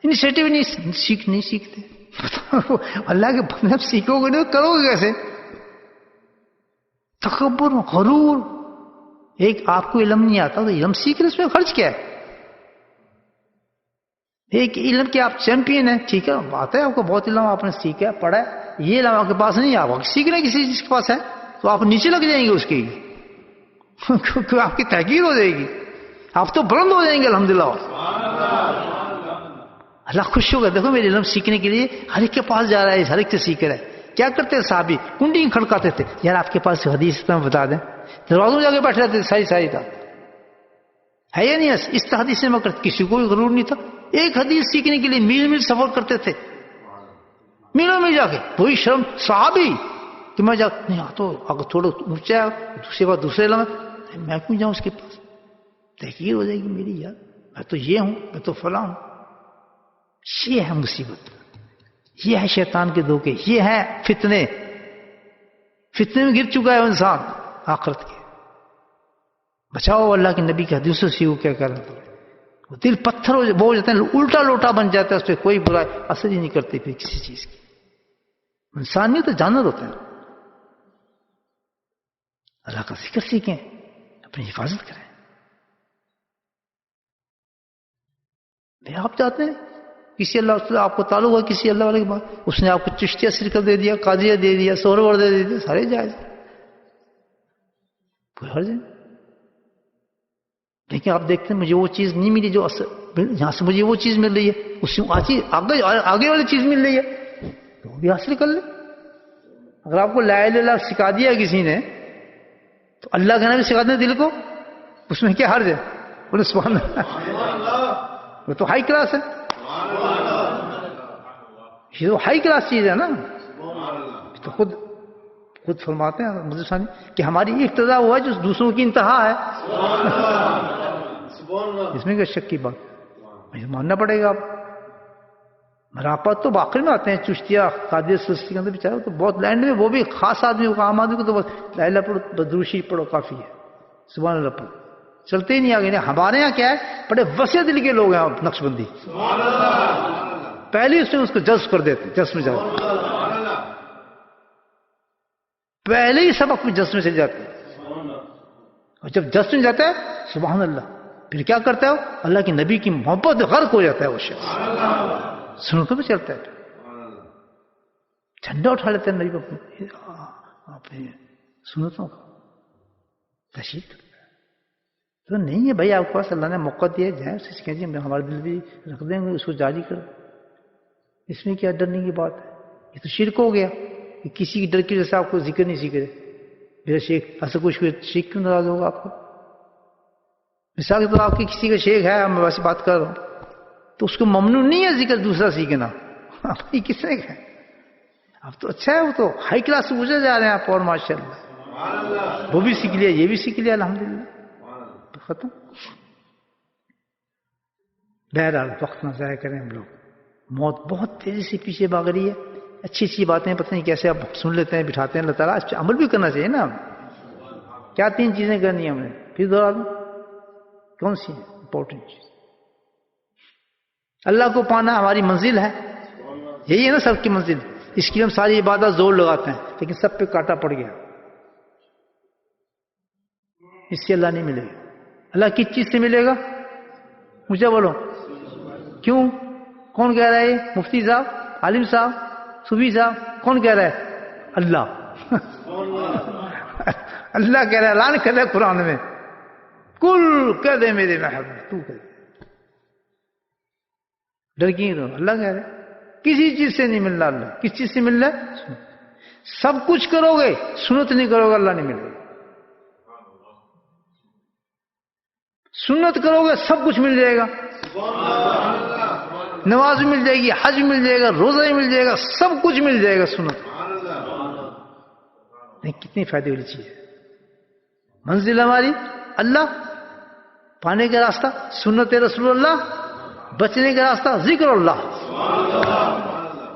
انیشیٹو نہیں سیکھتے, اللہ کے بندے سیکھو گے نہیں, کرو گے کیسے؟ تکبر غرور. ایک آپ کو علم نہیں آتا تو علم سیکھ رہے, اس میں خرچ کیا ہے؟ ایک علم کے آپ چیمپئن ہیں, ٹھیک ہے, بات ہے آپ کو بہت علم آپ نے سیکھا پڑھا ہے, یہ علم آپ کے پاس نہیں, آپ سیکھ رہے کسی چیز کے پاس ہے تو آپ نیچے لگ جائیں گے اس کی, کیونکہ آپ کی تحقیر ہو جائے گی, آپ تو بلند ہو جائیں گے الحمدللہ. اللہ خوش ہوگا, دیکھو میرے علم سیکھنے کے لیے ہر ایک کے پاس جا رہا ہے, ہر ایک سے سیکھ رہا ہے. کیا کرتے ہیں صحابی, کنڈی کھڑکاتے تھے, یار آپ کے پاس حدیث میں بتا دیں, دروازوں میں جا کے بیٹھ رہتے تھے ساری رات. ہے یا نہیں, اس حدیث میں کسی کو غرور نہیں تھا. ایک حدیث سیکھنے کے لیے میل میل سفر کرتے تھے, میلوں میں جا کے. وہی شرم صحابی کہ میں جا نہیں تو اگر تھوڑا اونچا دوسری بات دوسرے علم میں کیوں جاؤں اس کے پاس, تحقیر ہو جائے گی میری, یار میں تو یہ ہوں, میں تو فلاں ہوں. یہ ہے مصیبت, یہ ہے شیطان کے دھوکے, یہ ہے فتنے میں گر چکا ہے انسان آخرت کے. بچاؤ اللہ کے نبی کے حدیثوں سے وہ کیا کر رہا تھا, وہ دل پتھر ہو جاتے ہیں، الٹا لوٹا بن جاتا ہے، اس پہ کوئی برائی اثر ہی نہیں کرتی پھر کسی چیز کی. انسان نہیں تو جانور ہوتے ہیں. اللہ کا ذکر سیکھیں، اپنی حفاظت کریں. آپ چاہتے ہیں کسی اللہ آپ کو تعلق ہوا کسی اللہ والے کے بعد، اس نے آپ کو چشتیہ شرکت دے دیا، قادریہ دے دیا، سہرور دے دیا، سارے جائز، کوئی حرج نہیں. لیکن آپ دیکھتے ہیں مجھے وہ چیز نہیں ملی جو یہاں سے مجھے وہ چیز مل رہی ہے، اس سے آگے والی چیز مل رہی ہے تو وہ بھی حاصل کر لیں. اگر آپ کو لا الہ الا اللہ سکھا دیا کسی نے تو اللہ کہنا بھی سکھا دیں دل کو، اس میں کیا حرج ہے؟ بولے سبحان اللہ، وہ تو ہائی کلاس ہے، یہ تو ہائی کلاس چیز ہے نا. تو خود فرماتے ہیں مجھے ثانی کہ ہماری ابتدا ہوا ہے جو دوسروں کی انتہا ہے. اس میں کیا شک کی بات، مجھے ماننا پڑے گا. آپ مراپت تو باقی میں آتے ہیں، چشتیہ قادریہ سلسلے کے اندر بیچارے تو بہت لینڈ میں، وہ بھی خاص آدمی کو، عام آدمی کو تو بس لا الہ پڑھو، بدروشی پڑھو کافی ہے، سبحان اللہ پڑھو، چلتے ہی نہیں آگے. ہمارے یہاں کیا ہے، بڑے وسیع دل کے لوگ ہیں نقش بندی، پہلے اس میں اس کو جذب کر دیتے، جذب میں جاتے، پہلے ہی سب اپنے جذب میں چل جاتے ہیں. اور جب جذب میں جاتا ہے سبحان اللہ، پھر کیا کرتا ہے وہ اللہ کے نبی کی محبت غرق ہو جاتا ہے. وہ شخص سنتوں پہ چلتا ہے، جھنڈا اٹھا لیتے ہیں نبی اپنے سنتوں کا تشہیر کرتا ہے. تو نہیں ہے بھائی آپ کے پاس اللہ نے موقع دیا جائے اسے کہہ دیجیے ہمارے دل بھی رکھ دیں گے، اس کو جاری کر. اس میں کیا ڈرنے کی بات ہے؟ یہ تو شرک ہو گیا کہ کسی کی ڈر کی وجہ سے آپ کو ذکر نہیں سیکھ رہے. میرا شیخ ایسا کچھ شیخ کیوں ناراض ہوگا آپ کو؟ مثال کے طور آپ کی کسی کا شیخ ہے، میں ویسے بات کر رہا ہوں، تو اس کو ممنوع نہیں ہے ذکر دوسرا سیکھنا. بھائی کس نے کہا؟ اب تو اچھا ہے، وہ تو ہائی کلاس سے گزر جا رہے ہیں آپ، اور ماشاء اللہ وہ بھی سیکھ لیا، یہ بھی سیکھ لیا، الحمدللہ تو ختم. بہرحال وقت نہ ضائع کریں ہم لوگ، موت بہت تیزی سے پیچھے بھاگ رہی ہے. اچھی اچھی باتیں پتہ نہیں کیسے آپ سن لیتے ہیں، بٹھاتے ہیں. اللہ تعالیٰ اس پہ عمل بھی کرنا چاہیے نا. کیا 3 چیزیں کرنی ہیں ہم نے، پھر دوہرا دوں کون سی امپورٹنٹ چیز؟ اللہ کو پانا ہماری منزل ہے، یہی ہے نا سب کی منزل. اس کی ہم ساری عبادت زور لگاتے ہیں، لیکن سب پہ کاٹا پڑ گیا. اس سے اللہ نہیں ملے گا. اللہ کس چیز سے ملے گا؟ مجھے بولو کیوں؟ کون کہہ رہا ہے؟ مفتی صاحب، عالم صاحب، صوفی صاحب، کون کہہ رہا ہے؟ اللہ. اللہ کہہ رہا ہے، اعلان کر رہا ہے قرآن میں، کل کہہ دے میرے محبوب، تو کہہ دے. ڈر کی تو اللہ کہہ رہے کسی چیز سے نہیں مل رہا. اللہ کس چیز سے مل رہا ہے؟ سب کچھ کرو گے، سنت نہیں کرو گے اللہ نہیں ملے گا. سنت کرو گے سب کچھ مل جائے گا، نماز بھی مل جائے گی، حج بھی مل جائے گا، روزہ بھی مل جائے گا، سب کچھ مل جائے گا. سنت نہیں کتنی فائدے والی چیز ہے. منزل ہماری اللہ، پانے کا راستہ سنت رسول اللہ، بچنے کا راستہ ذکر اللہ.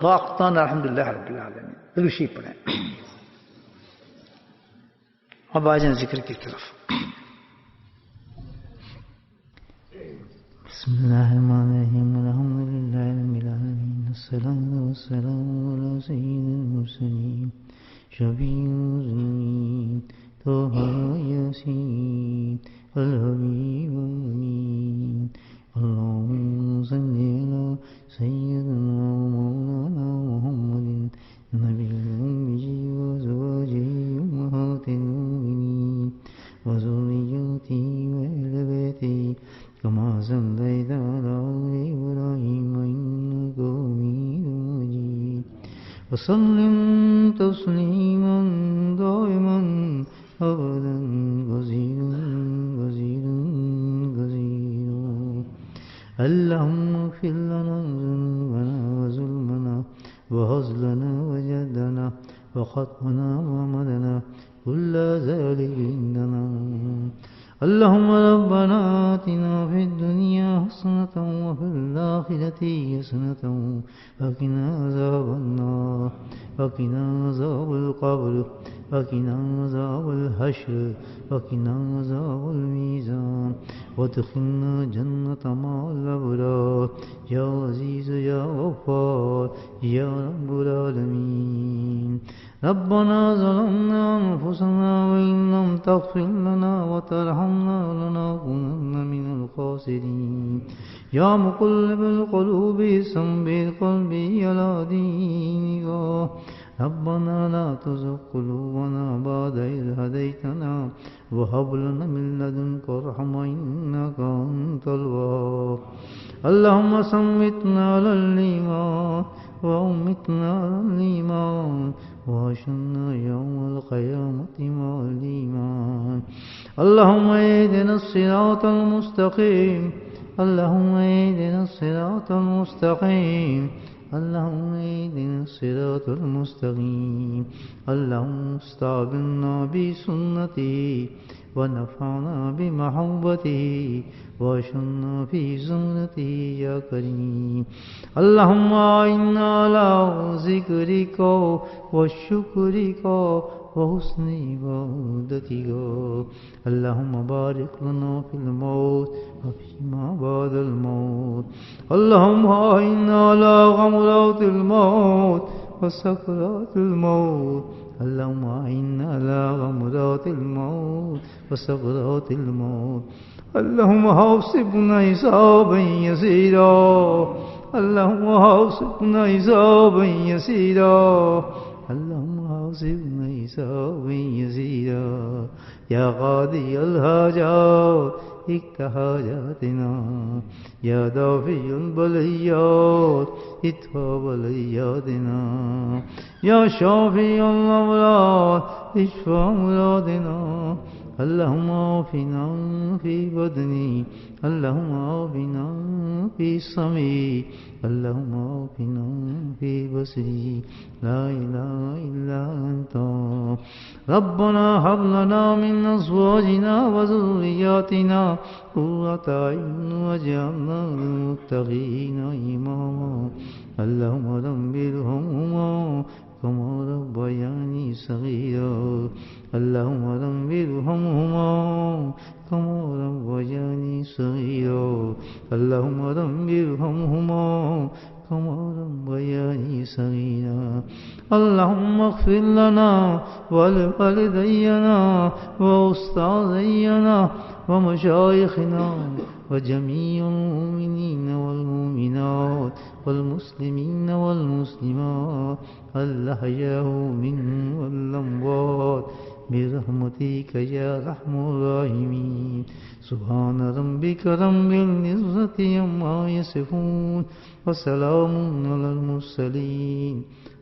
واقعتاً الحمدللہ رب العالمین. درود پڑھیں. اب آ جائیں ذکر کی طرف. بسم اللہ الرحمن الرحیم. الحمدللہ رب العالمین، الصلاۃ والسلام علی سید المرسلین شفیع المذنبین طہ یاسین الحبیب الامین. اللہم صلی علی سیدنا مولانا محمد نبی الأمی وازواجہ امہات المؤمنین وذریتہ وآل بیتہ کما صلیت علی ابراہیم انک حمید مجید. وسلم تسلیما دائما ابدا کثیرا کثیرا کثیرا. اللہم اغفر لنا ذنوبنا وظلمنا وهزلنا وجدنا وخطأنا وعمدنا كل ذلك عندنا. اللهم ربنا آتنا في الدنيا حسنة وفي الآخرة حسنة وقنا عذاب النار وقنا عذاب القبر وقنا عذاب الحشر وقنا عذاب الميزان وادخلنا جنة مع الأبرار يا عزيز يا غفار يا رب العالمين. ربنا ظلمنا أنفسنا وإن لم تغفر لنا وترحمنا لنكونن من الخاسرين. يا مقلب القلوب ثبت قلبي على دينك. ربنا لا تزغ قلوبنا بعد إذ هديتنا وهب لنا من لدنك رحمة إنك أنت الوهاب. اللهم ثبتنا على الإيمان وأمتنا على الإيمان وأحشرنا يوم القيامة مع الإيمان. اللهم اهدنا الصراط المستقيم اللهم اهدنا الصراط المستقيم اللهم اهدنا الصراط المستقيم. اللهم استعملنا بسنته ونفعنا بمحبته واشرنا في زمرته يا كريم. اللهم أعنا على ذكرك وشكرك وحسن عبادتك. اللهم بارك لنا في الموت وفيما بعد الموت. اللهم أعنا على غمرات الموت وسكرات الموت. اللهم أعنا على غمرات الموت وسكرات الموت. اللهم حاسبنا حسابا يسيرا اللهم حاسبنا حسابا يسيرا اللهم حاسبنا حسابا يسيرا. يا قاضي الحاجات اقض حاجاتنا. يا دافع البليات ادفع بلياتنا. يا شافي الأمراض اشفى مرادنا. اللهم عافنا في بدني اللهم عافنا في سمعي اللهم عافنا في بصري. لا إله إلا أنت. ربنا هب لنا من أزواجنا وذرياتنا قرة أعين واجعلنا للمتقين إماما. اللهم رب ارحمهما كما ربياني صغيرا. اللهم رب ارحمهما كما ربياني صغيرا. اللهم رب ارحمهما كما ربياني صغيرا. اللهم اغفر لنا ولوالدينا وأستاذينا ومشايخنا وجميع المؤمنين والمؤمنات والمسلمين والمسلمات الأحياء منهم والأموات برحمتك يا أرحم الراحمين. سبحان ربك رب العزة عما يصفون وسلام على المرسلين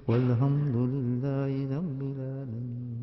والحمد لله رب العالمين.